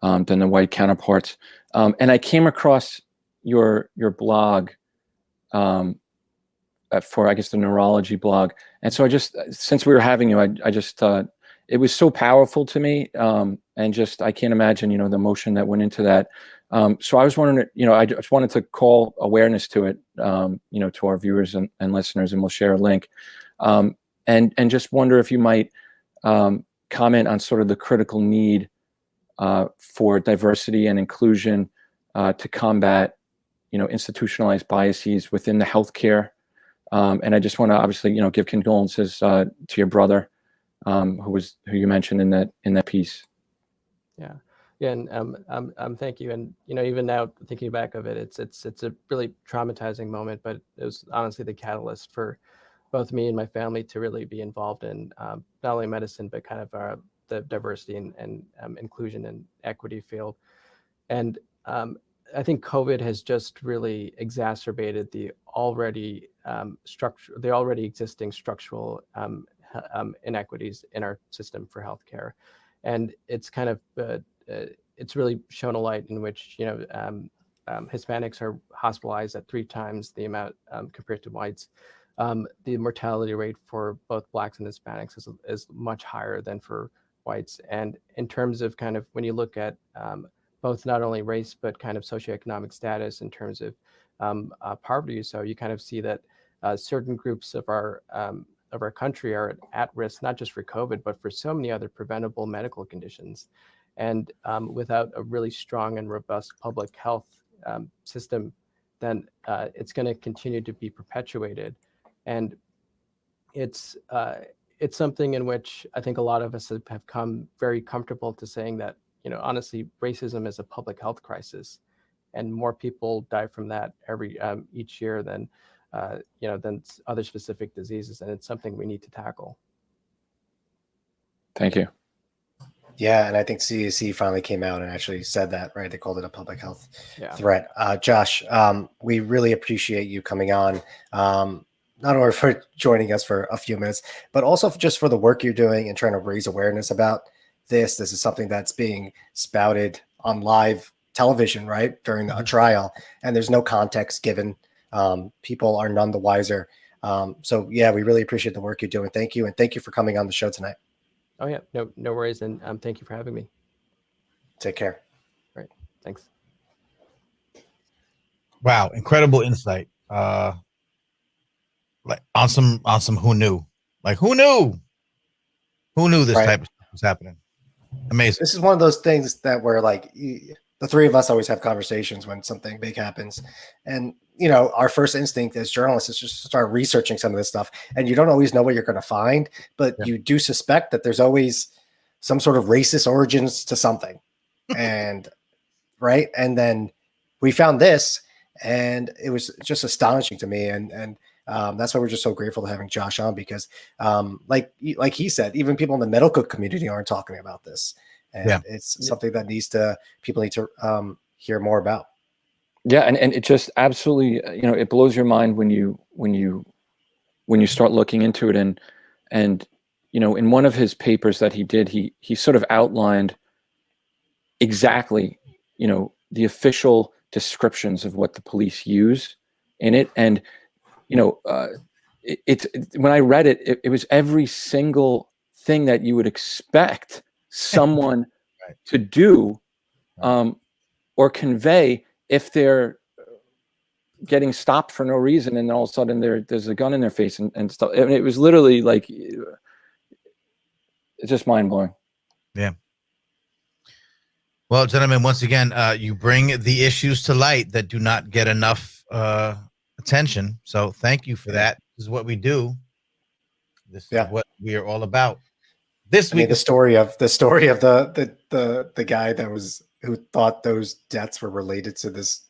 than the white counterparts. And I came across your blog for, I guess, the neurology blog. And so since we were having you, I just thought it was so powerful to me. And I can't imagine, the emotion that went into that. So I was wondering, I just wanted to call awareness to it, to our viewers and listeners, and we'll share a link. And just wonder if you might comment on sort of the critical need for diversity and inclusion to combat, institutionalized biases within the healthcare. And I just want to obviously, give condolences to your brother, who you mentioned in that piece. Yeah. Yeah, and thank you. And even now, thinking back of it, it's a really traumatizing moment. But it was honestly the catalyst for both me and my family to really be involved in not only medicine, but kind of the diversity and inclusion and equity field. And I think COVID has just really exacerbated the already existing structural inequities in our system for healthcare, and it's kind of it's really shown a light in which Hispanics are hospitalized at 3 times the amount compared to whites. The mortality rate for both Blacks and Hispanics is much higher than for whites. And in terms of kind of when you look at both not only race, but kind of socioeconomic status in terms of poverty, so you kind of see that certain groups of our country are at risk, not just for COVID, but for so many other preventable medical conditions. And without a really strong and robust public health system, then it's going to continue to be perpetuated. And it's something in which I think a lot of us have come very comfortable to saying that, honestly, racism is a public health crisis, and more people die from that each year than other specific diseases, and it's something we need to tackle. Thank you. Yeah, and I think CDC finally came out and actually said that, right? They called it a public health threat. Josh, we really appreciate you coming on, not only for joining us for a few minutes, but also just for the work you're doing and trying to raise awareness about this. This is something that's being spouted on live television, right, during a trial, and there's no context given. People are none the wiser. So yeah, we really appreciate the work you're doing. Thank you. And thank you for coming on the show tonight. Oh yeah, no worries. And thank you for having me. Take care. All right. Thanks. Wow. Incredible insight. Like on some who knew, this type of stuff was happening. Amazing. This is one of those things that where like the three of us always have conversations when something big happens. And, our first instinct as journalists is just to start researching some of this stuff. And you don't always know what you're going to find, but you do suspect that there's always some sort of racist origins to something. And right. And then we found this, and it was just astonishing to me. And That's why we're just so grateful to having Josh on, because like he said, even people in the medical community aren't talking about this. And it's something that people need to hear more about. Yeah. And it just absolutely, it blows your mind when you start looking into it. And, in one of his papers that he did, he sort of outlined exactly, the official descriptions of what the police use in it. And, it's when I read it, it was every single thing that you would expect someone to do or convey if they're getting stopped for no reason, and all of a sudden there's a gun in their face and stuff. I mean, it was literally like, it's just mind-blowing. Yeah. Well, gentlemen, once again, you bring the issues to light that do not get enough attention. So thank you for that. This is what we do. This is what we are all about. This week, the story of the guy who thought those deaths were related to this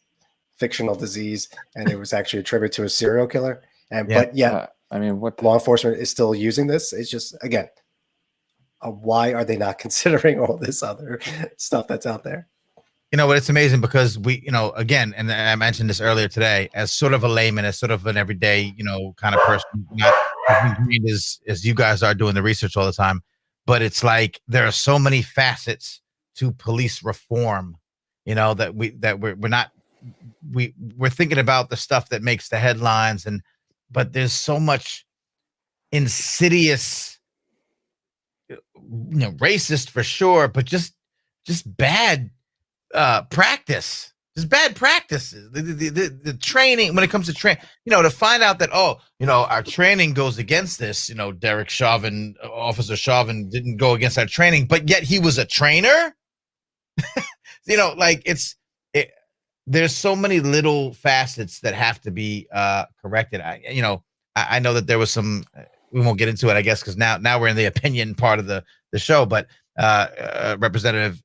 fictional disease, and it was actually attributed to a serial killer. But what law enforcement is still using this? It's just, again, why are they not considering all this other stuff that's out there? But it's amazing because we, again, and I mentioned this earlier today, as sort of a layman, as sort of an everyday, kind of person, not as you guys are doing the research all the time, but it's like there are so many facets to police reform, that we're thinking about the stuff that makes the headlines, but there's so much insidious, racist for sure, but just bad practice. There's bad practices. The training, when it comes to training, to find out that, our training goes against this, Derek Chauvin, Officer Chauvin didn't go against our training, but yet he was a trainer. There's so many little facets that have to be corrected. I know that there was some, we won't get into it, I guess, because now we're in the opinion part of the show, but Representative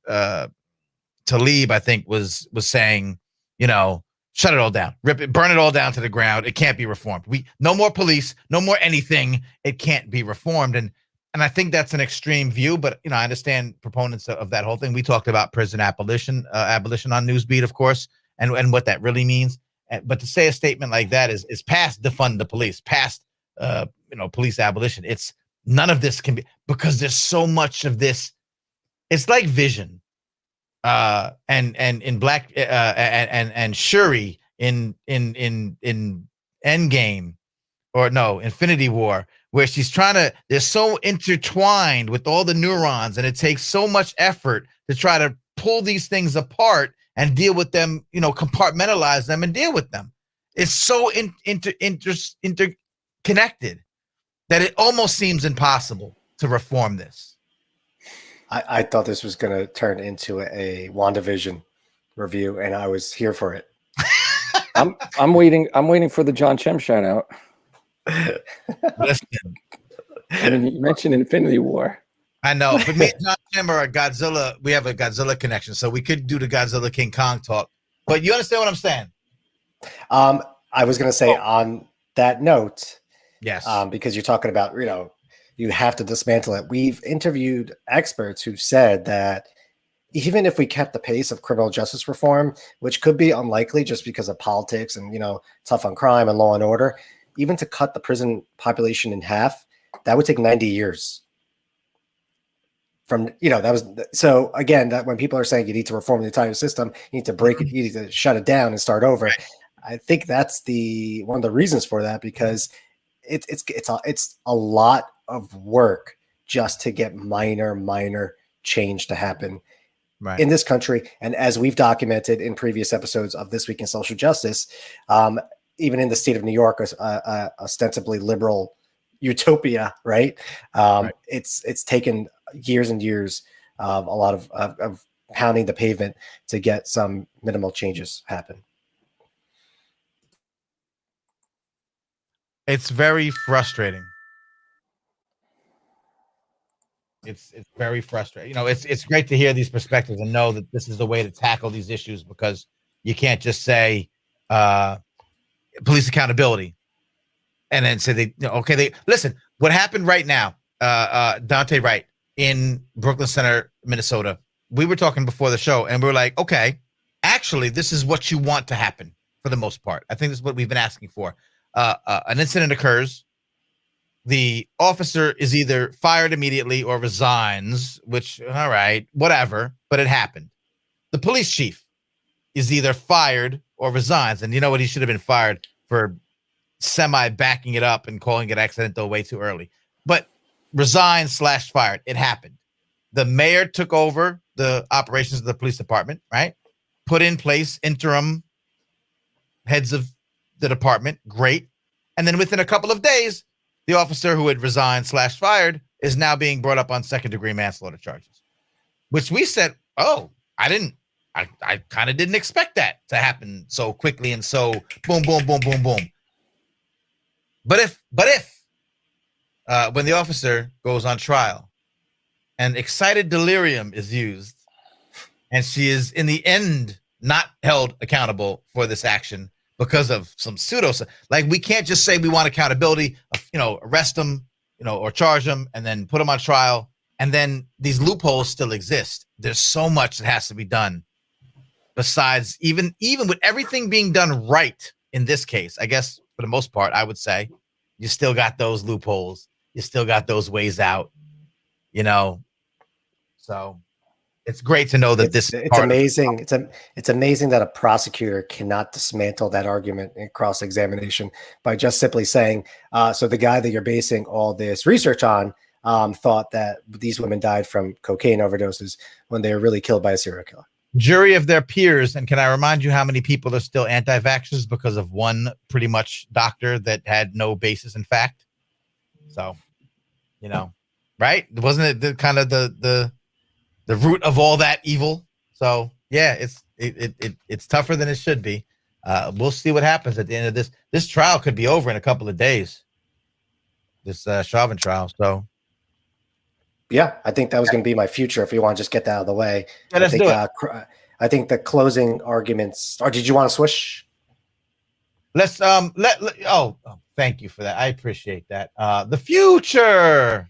Tlaib, I think, was saying, shut it all down, rip it, burn it all down to the ground. It can't be reformed. No more police, no more anything. It can't be reformed. And I think that's an extreme view, but I understand proponents of that whole thing. We talked about prison abolition on Newsbeat, of course, and what that really means. But to say a statement like that is past defund the police, past police abolition. It's none of this can be, because there's so much of this. It's like Vision. And in Black and Shuri in Endgame, or no, Infinity War, where she's they're so intertwined with all the neurons, and it takes so much effort to try to pull these things apart and deal with them, compartmentalize them and deal with them. It's so interconnected that it almost seems impossible to reform this. I thought this was going to turn into a WandaVision review, and I was here for it. I'm waiting for the John Chem shout out. Listen, you mentioned Infinity War. I know, but me and John Chem are a Godzilla. We have a Godzilla connection, so we could do the Godzilla King Kong talk. But you understand what I'm saying? I was going to say on that note, yes, because you're talking about, you have to dismantle it. We've interviewed experts who've said that even if we kept the pace of criminal justice reform, which could be unlikely just because of politics and, tough on crime and law and order, even to cut the prison population in half, that would take 90 years. That was, so again, that when people are saying you need to reform the entire system, you need to break it, you need to shut it down and start over. I think that's one of the reasons for that, because it's a lot of work just to get minor change to happen in this country. And as we've documented in previous episodes of This Week in Social Justice, even in the state of New York, ostensibly liberal utopia, right? It's taken years and years of a lot of pounding the pavement to get some minimal changes happen. It's very frustrating. It's very frustrating. It's great to hear these perspectives and know that this is the way to tackle these issues, because you can't just say police accountability. and then say they listen. What happened right now, Dante Wright in Brooklyn Center, Minnesota. We were talking before the show, and we were like, okay, actually, this is what you want to happen for the most part. I think this is what we've been asking for. An incident occurs. The officer is either fired immediately or resigns, which, all right, whatever, but it happened. The police chief is either fired or resigns. And you know what? He should have been fired for backing it up and calling it accidental way too early. But resigned / fired. It happened. The mayor took over the operations of the police department, right? Put in place interim heads of the department. Great. And then within a couple of days, the officer who had resigned / fired is now being brought up on second-degree manslaughter charges, which we said, oh, I kind of didn't expect that to happen so quickly and so boom, boom, boom, boom, boom. But if when the officer goes on trial and excited delirium is used and she is in the end not held accountable for this action because of some like we can't just say we want accountability, arrest them, or charge them and then put them on trial. And then these loopholes still exist. There's so much that has to be done besides even with everything being done right in this case, I guess for the most part, I would say you still got those loopholes. You still got those ways out, so it's great to know that it's amazing. It's amazing that a prosecutor cannot dismantle that argument in cross-examination by just simply saying, so the guy that you're basing all this research on thought that these women died from cocaine overdoses when they were really killed by a serial killer. Jury of their peers. And can I remind you how many people are still anti-vaxxers because of one pretty much doctor that had no basis in fact? So, right? Wasn't it the kind of the root of all that evil? So yeah, it's tougher than it should be. We'll see what happens at the end of this. This trial could be over in a couple of days. This Chauvin trial. So yeah, I think that was going to be my future. If you want to just get that out of the way, yeah, let's do it. I think the closing arguments. Or did you want to switch? Let's Oh, thank you for that. I appreciate that. The future.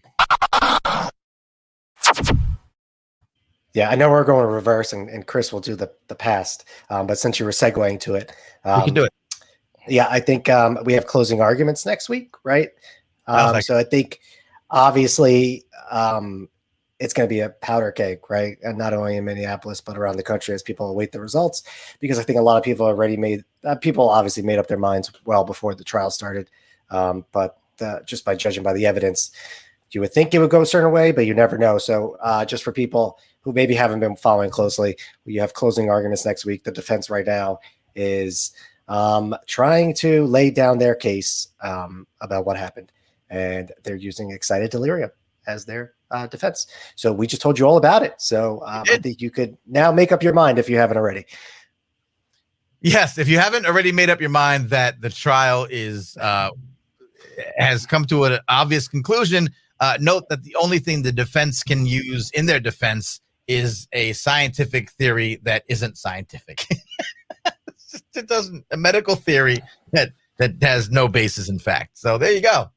Yeah, I know we're going to reverse, and Chris will do the past. But since you were segueing to it, we can do it. Yeah, I think we have closing arguments next week, right? So I think obviously it's going to be a powder keg, right? And not only in Minneapolis, but around the country as people await the results, because I think a lot of people people obviously made up their minds well before the trial started. But just by judging by the evidence, you would think it would go a certain way, but you never know. So just for people who maybe haven't been following closely, you have closing arguments next week. The defense right now is trying to lay down their case about what happened. And they're using excited delirium as their defense. So we just told you all about it. So I think you could now make up your mind if you haven't already. Yes, if you haven't already made up your mind that the trial has come to an obvious conclusion, note that the only thing the defense can use in their defense is a scientific theory that isn't scientific. It doesn't a medical theory that has no basis in fact. So there you go.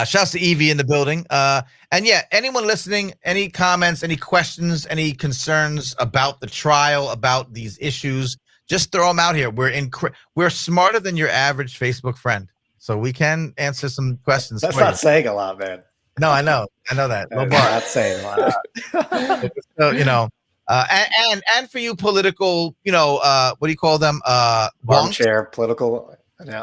Shouts to Evie in the building. And yeah, anyone listening, any comments, any questions, any concerns about the trial, about these issues, just throw them out here. We're smarter than your average Facebook friend, so we can answer some questions. That's not saying a lot, man. No, I know that. No not saying a lot. So, and for you political, what do you call them? Armchair political.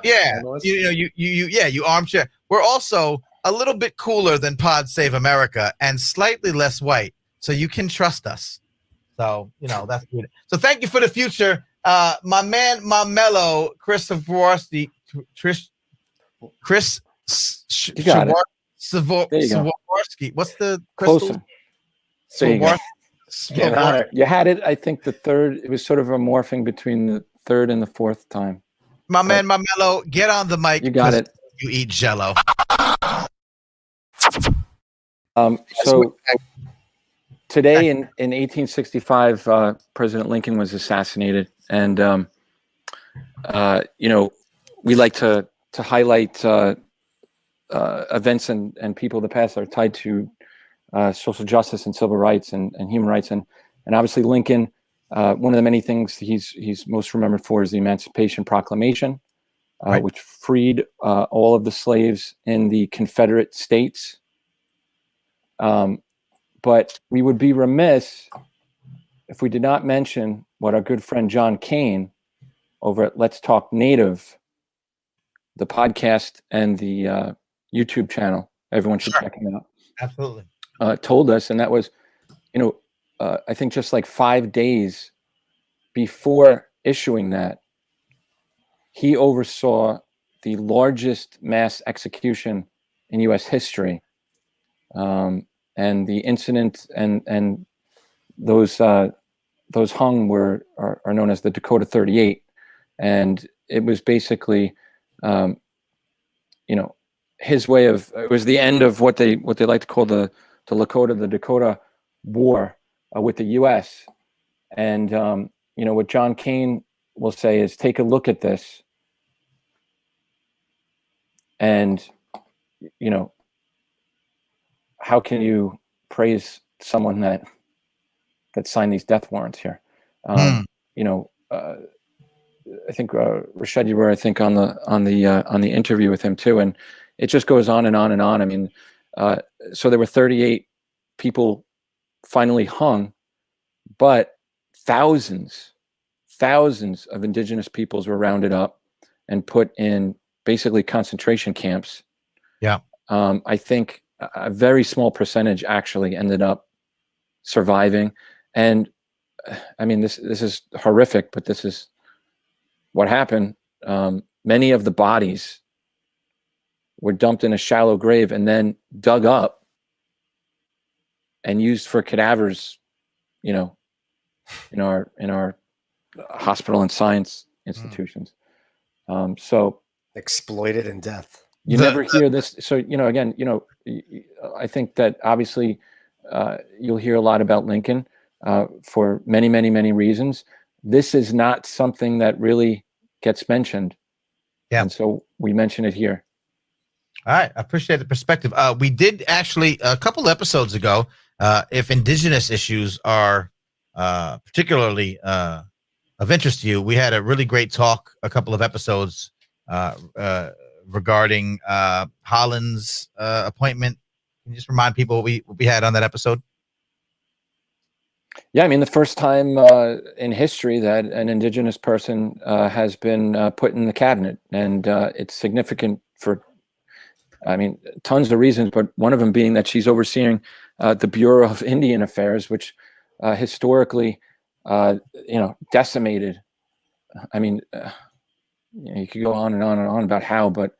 Yeah, you armchair. We're also a little bit cooler than Pod Save America and slightly less white, so you can trust us. So that's good. So thank you for the future, my man, my mellow Chris Savorsky, Chris. You got it. Savorsky. What's the crystal? You had it. I think the third. It was sort of a morphing between the third and the fourth time. My man, my mellow, get on the mic. You got it. You eat Jello. So today in 1865, President Lincoln was assassinated, and we like to to highlight events and people of the past that are tied to social justice and civil rights and human rights, and obviously Lincoln. One of the many things he's most remembered for is the Emancipation Proclamation, Right. which freed all of the slaves in the Confederate States. But we would be remiss if we did not mention what our good friend John Kane over at Let's Talk Native, the podcast and the YouTube channel, everyone should check him out. Absolutely. Told us, and that was, I think just like 5 days before issuing that, he oversaw the largest mass execution in U.S. history, and the incident and those hung are known as the Dakota 38, and it was basically, his way of, it was the end of what they like to call the Dakota War with the U.S. And what John Kane will say is, take a look at this, and how can you praise someone that signed these death warrants here? I think Rashad, you were, I think, on the interview with him too, and it just goes on and on and on. I mean, so there were 38 people finally hung, but thousands of indigenous peoples were rounded up and put in basically concentration camps. Yeah. I think a very small percentage actually ended up surviving. And I mean, this is horrific, but this is what happened. Many of the bodies were dumped in a shallow grave and then dug up and used for cadavers, in our hospital and science institutions. So exploited in death. You never hear this. So, again, I think that obviously you'll hear a lot about Lincoln for many, many, many reasons. This is not something that really gets mentioned. Yeah. And so we mention it here. All right. I appreciate the perspective. We did actually a couple episodes ago, if indigenous issues are particularly of interest to you, we had a really great talk a couple of episodes regarding Holland's appointment. Can you just remind people what we had on that episode? Yeah, I mean, the first time in history that an indigenous person has been put in the cabinet, and it's significant for, tons of reasons, but one of them being that she's overseeing the Bureau of Indian Affairs, which historically, decimated. I mean, you could go on and on and on about how, but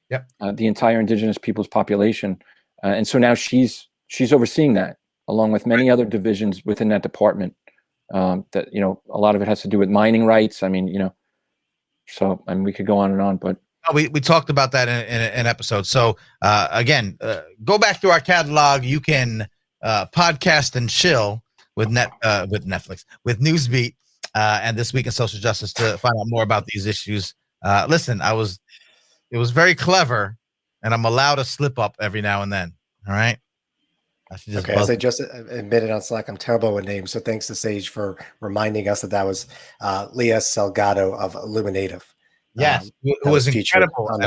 yep. The entire indigenous people's population, and so now she's overseeing that, along with many other divisions within that department. That a lot of it has to do with mining rights. So we could go on and on, but we talked about that in an episode. So again, go back through our catalog. You can podcast and chill with Netflix, with Newsbeat, and This Week in Social Justice to find out more about these issues. Listen, it was very clever, and I'm allowed to slip up every now and then. All right. Okay, as I just admitted on Slack, I'm terrible with names, so thanks to Sage for reminding us that was Leah Salgado of Illuminative. Yes, who was incredible, and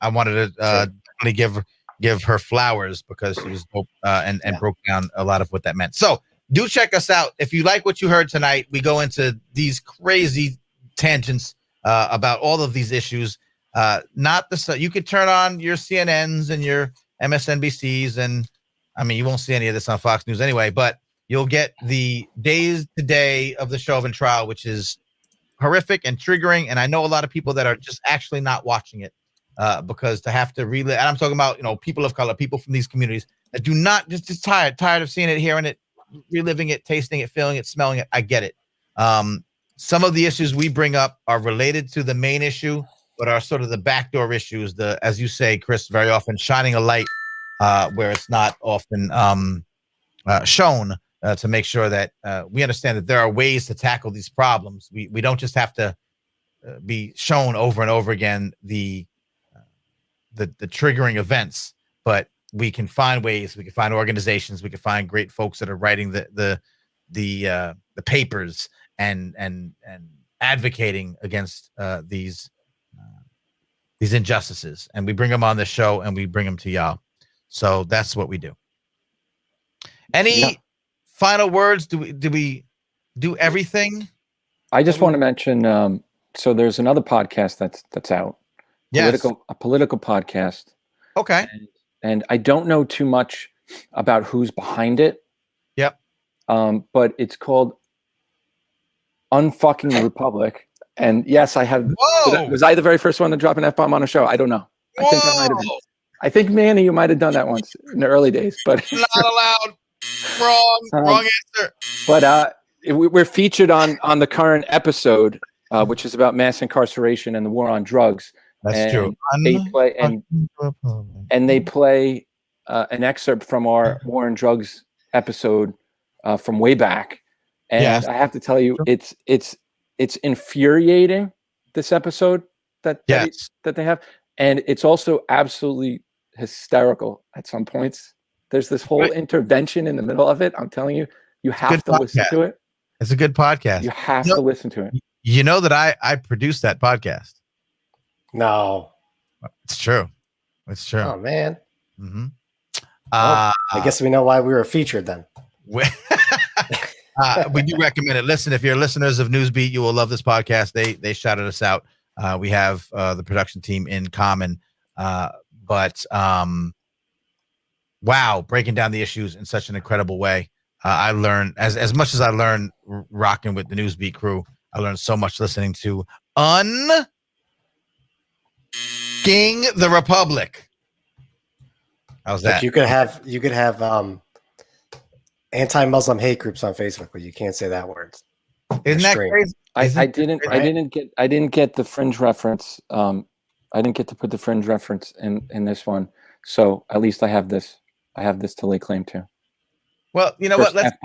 I wanted to really give her flowers because she was dope, and broke down a lot of what that meant. So do check us out if you like what you heard tonight. We go into these crazy tangents about all of these issues. You could turn on your CNNs and your MSNBCs, and you won't see any of this on Fox News anyway, but you'll get the days to day of the Chauvin trial, which is horrific and triggering. And I know a lot of people that are just actually not watching it because to have to relive, and I'm talking about, people of color, people from these communities that do not just tired of seeing it, hearing it, reliving it, tasting it, feeling it, smelling it. I get it. Some of the issues we bring up are related to the main issue, but are sort of the backdoor issues, as you say, Chris, very often shining a light where it's not often shown, to make sure that we understand that there are ways to tackle these problems. We don't just have to be shown over and over again the triggering events, but we can find ways, we can find organizations, we can find great folks that are writing the papers and advocating against these injustices, and we bring them on the show and we bring them to y'all. So that's what we do. Any final words? Do we do everything? I just want to mention, so there's another podcast that's out. Yes. A political podcast. Okay. And I don't know too much about who's behind it. Yep. But it's called Unfucking the Republic. And yes, I have. Whoa! Was I the very first one to drop an F-bomb on a show? I don't know. I think I might have been. I think, Manny, you might have done that once in the early days, but not allowed. Wrong answer. But we're featured on the current episode, which is about mass incarceration and the war on drugs. That's true. They play an excerpt from our war on drugs episode from way back, and yes. I have to tell you, it's infuriating, this episode that they have, and it's also absolutely hysterical at some points. There's this whole intervention in the middle of it. I'm telling you, you have to listen to it. It's a good podcast. You have to listen to it. You know that I produced that podcast. No, it's true. It's true. Oh man. Mm-hmm. I guess we know why we were featured then. We do recommend it. Listen, if you're listeners of Newsbeat, you will love this podcast. They shouted us out. We have the production team in common. But wow, breaking down the issues in such an incredible way. I learned as much as I learned rocking with the Newsbeat crew. I learned so much listening to Unfucking the Republic. How's that? You could have anti-Muslim hate groups on Facebook, but you can't say that word. Isn't that crazy? I didn't get the fringe reference. I didn't get to put the fringe reference in this one. So at least I have this. I have this to lay claim to. Well, you know what? Let's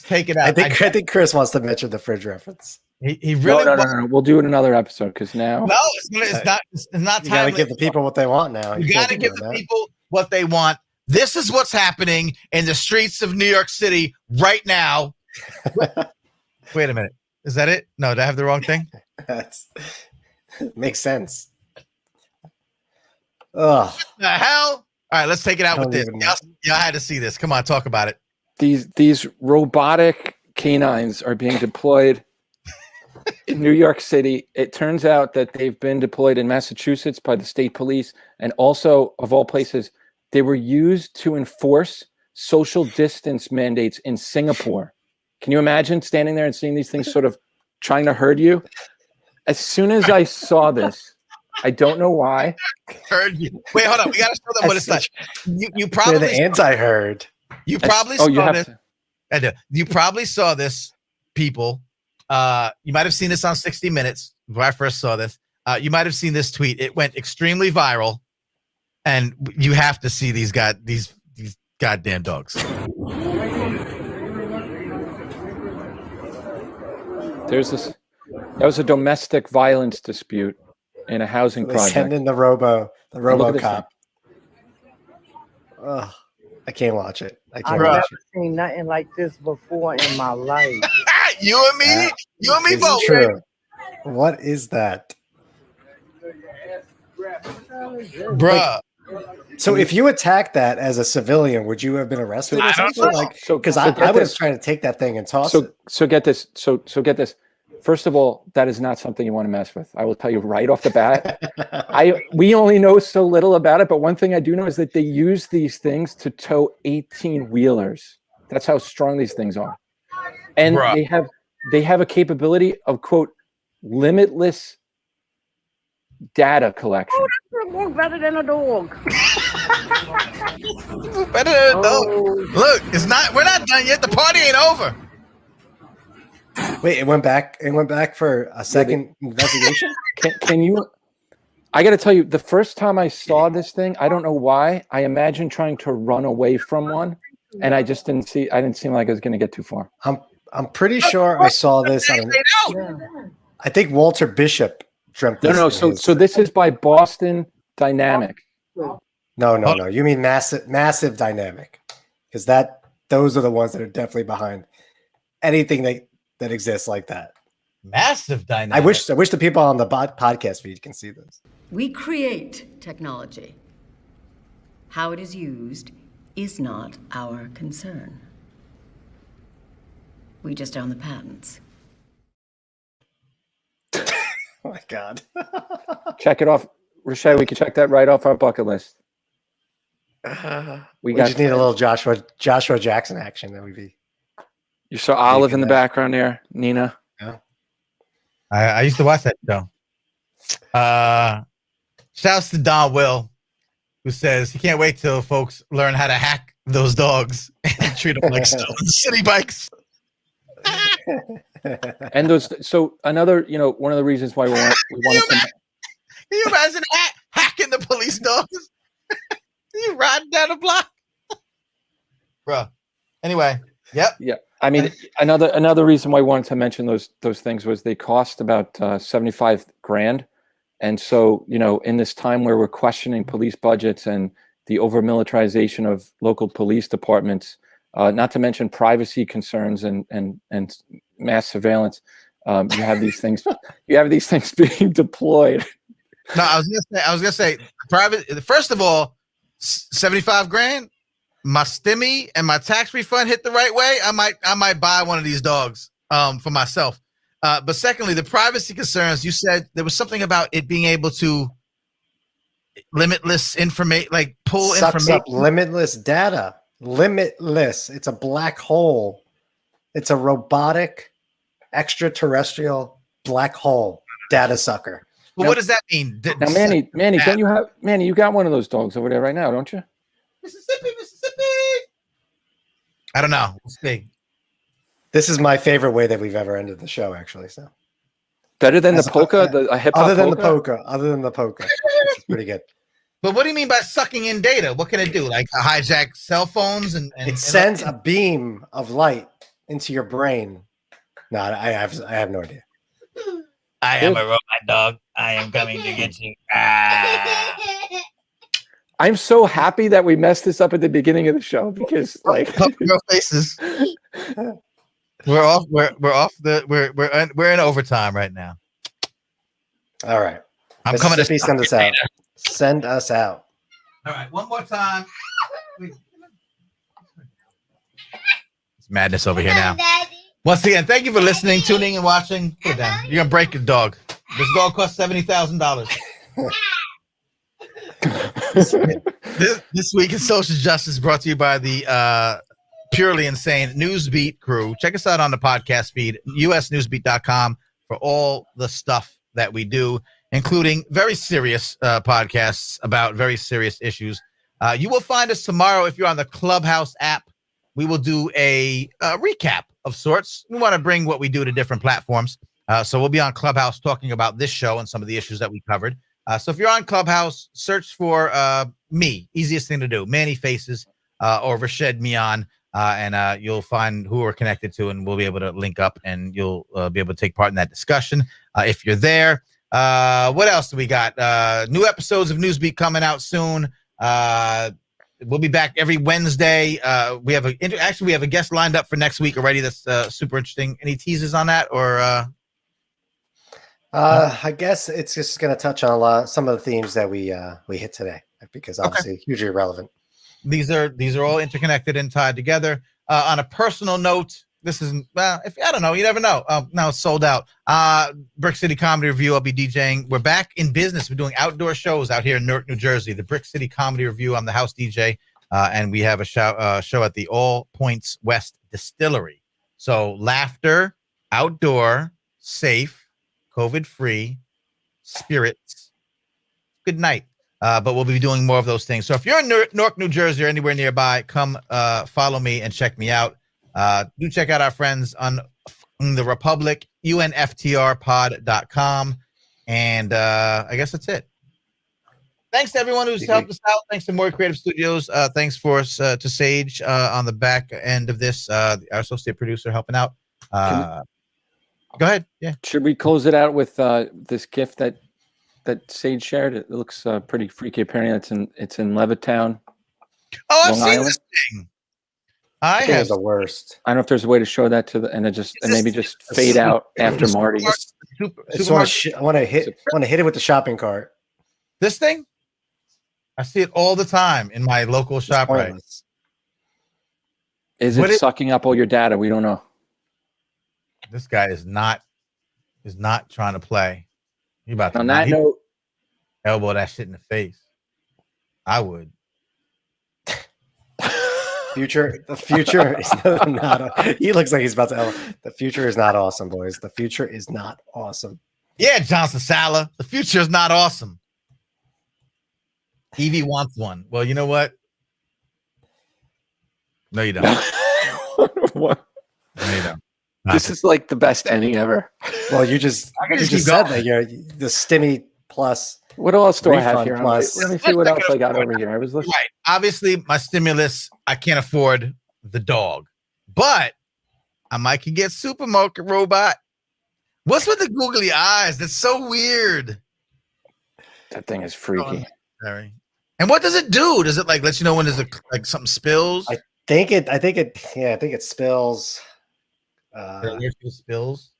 take it out. I think Chris wants to mention the fringe reference. He really no. We'll do it another episode because now. No, it's not. You got to give the people what they want now. You got to give the people what they want. This is what's happening in the streets of New York City right now. Wait a minute. Is that it? No, did I have the wrong thing? Makes sense. Ugh. What the hell? All right, let's take it out with this. Y'all had to see this. Come on, talk about it. These robotic canines are being deployed in New York City. It turns out that they've been deployed in Massachusetts by the state police, and also, of all places, they were used to enforce social distance mandates in Singapore. Can you imagine standing there and seeing these things sort of trying to herd you? As soon as I saw this, I don't know why. Herd you. Wait, hold on. We got to show them what it's like. You probably the anti-herd. You probably saw this. You probably saw this, people. You might have seen this on 60 Minutes where I first saw this. You might have seen this tweet. It went extremely viral, and you have to see these goddamn dogs. That was a domestic violence dispute in a housing project. Send in the RoboCop. Ugh, I can't watch it. I've never seen nothing like this before in my life. You and me both. True. What is that? Bruh. So if you attacked that as a civilian, would you have been arrested? I don't know. Because I was trying to take that thing and toss it. So get this. So get this. First of all, that is not something you want to mess with. I will tell you right off the bat. We only know so little about it, but one thing I do know is that they use these things to tow 18-wheelers. That's how strong these things are. And they have a capability of, quote, limitless data collection. Oh, that's more better than a dog. Better than a dog. Look, we're not done yet. The party ain't over. Wait, it went back for a second investigation? Can you? I got to tell you, the first time I saw this thing, I don't know why, I imagined trying to run away from one, and I didn't seem like I was going to get too far. I'm pretty sure I saw this on I think Walter Bishop dreamt No, this. no. in So, his- so this is by Boston Dynamic. No. You mean massive dynamic, because those are the ones that are definitely behind anything that exists like that. Massive dynamic. I wish the people on the podcast feed can see this. We create technology. How it is used is not our concern. We just own the patents. Oh my God. Check it off, Rochelle. We can check that right off our bucket list. We just need a little Joshua Jackson action. That would be. You saw Olive in the background there, Nina. Yeah. I used to watch that show. Shouts to Don Will, who says he can't wait till folks learn how to hack those dogs and treat them like stolen city bikes. And those. So another, one of the reasons why we wanted to. Can you imagine hacking the police dogs? You riding down the block, bro. Anyway, yep. Yeah, I mean, another reason why I wanted to mention those things was they cost about $75,000, and so in this time where we're questioning police budgets and the over militarization of local police departments, not to mention privacy concerns and mass surveillance, you have these things. You have these things being deployed. No, I was gonna say private. First of all, $75,000. My stimmy and my tax refund hit the right way. I might buy one of these dogs for myself. But secondly, the privacy concerns. You said there was something about it being able to limitless information, like pull Sucks information. up limitless data. Limitless. It's a black hole. It's a robotic, extraterrestrial black hole data sucker. But what does that mean? Now, Manny, don't you have Manny? You got one of those dogs over there right now, don't you? Mississippi. I don't know. We'll see. This is my favorite way that we've ever ended the show, actually. So Better than the polka, a hip hop. other than the polka, it's pretty good. But what do you mean by sucking in data? What can it do? Like hijack cell phones and It sends a beam of light into your brain. No, I have no idea. I am a robot dog. I am coming to get you. I'm so happy that we messed this up at the beginning of the show because, like, Your faces. We're off. We're in overtime right now. All right. I'm coming to send us out. Send us out. All right, one more time. It's madness over here now. Once again, thank you for listening, tuning, and watching. Put it down. You're gonna break your dog. This dog costs $70,000. This week in social justice brought to you by the purely insane Newsbeat crew. Check us out on the podcast feed, usnewsbeat.com, for all the stuff that we do, including very serious podcasts about very serious issues. You will find us tomorrow if you're on the Clubhouse app. We will do a recap of sorts. We want to bring what we do to different platforms. So we'll be on Clubhouse talking about this show and some of the issues that we covered. So if you're on Clubhouse, search for me. Easiest thing to do, Manny Faces or Rashid Mian, and you'll find who we're connected to, and we'll be able to link up, and you'll be able to take part in that discussion if you're there. What else do we got? New episodes of Newsbeat coming out soon. We'll be back every Wednesday. We have a guest lined up for next week already. That's super interesting. Any teases on that, or? I guess it's just going to touch on some of the themes that we hit today, because obviously hugely relevant. These are all interconnected and tied together. On a personal note, this is if I don't know, you never know. Now it's sold out. Brick City Comedy Review. I'll be DJing. We're back in business. We're doing outdoor shows out here in Newark, New Jersey. The Brick City Comedy Review. I'm the house DJ, and we have a show at the All Points West Distillery. So laughter, outdoor, safe, COVID-free, spirits. Good night. But we'll be doing more of those things. So if you're in Newark, New Jersey, or anywhere nearby, come follow me and check me out. Do check out our friends on the Republic, unftrpod.com. And I guess that's it. Thanks to everyone who's helped us out. Thanks to More Creative Studios. Thanks to Sage on the back end of this, our associate producer helping out. Go ahead. Yeah. Should we close it out with this gift that Sage shared? It looks pretty freaky. Apparently, it's in Levittown. Oh, I've Long seen Island? this thing. I It have. was the worst. I don't know if there's a way to show that to the and then just and maybe just fade out after Marty. I want to hit it with the shopping cart. This thing? I see it all the time in my local shop. Right. Pointless. Is What it it- sucking up all your data? We don't know. This guy is not trying to play. He about to On that he note, elbow that shit in the face. I would. The future is not. He looks like he's about to. The future is not awesome, boys. The future is not awesome. Yeah, Johnson Sala. The future is not awesome. Evie wants one. Well, you know what? No, you don't. what? No, you don't. This is like the best ending ever. Well, you just keep said going. that you're the Stimmy Plus. What else do I have Refund here? plus. Let me see what else I got over here. I was looking. Right. Obviously, my stimulus, I can't afford the dog, but I might can get supermarket robot. What's with the googly eyes? That's so weird. That thing is freaky. Sorry. And what does it do? Does it like let you know when there's like something spills? I think it spills. Spills.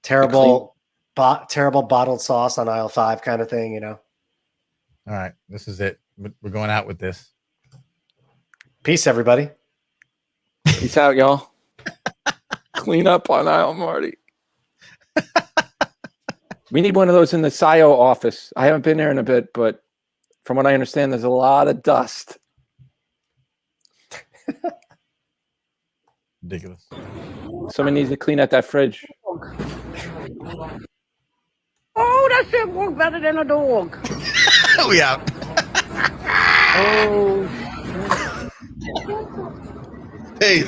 Terrible bottled sauce on aisle 5 kind of thing, you know. All right, this is it. We're going out with this. Peace, everybody. Peace out, y'all. Clean up on aisle Marty. We need one of those in the SIO office. I haven't been there in a bit, but from what I understand, there's a lot of dust. Ridiculous. Somebody needs to clean out that fridge. Oh, that shit works better than a dog. We out. Oh. Peace.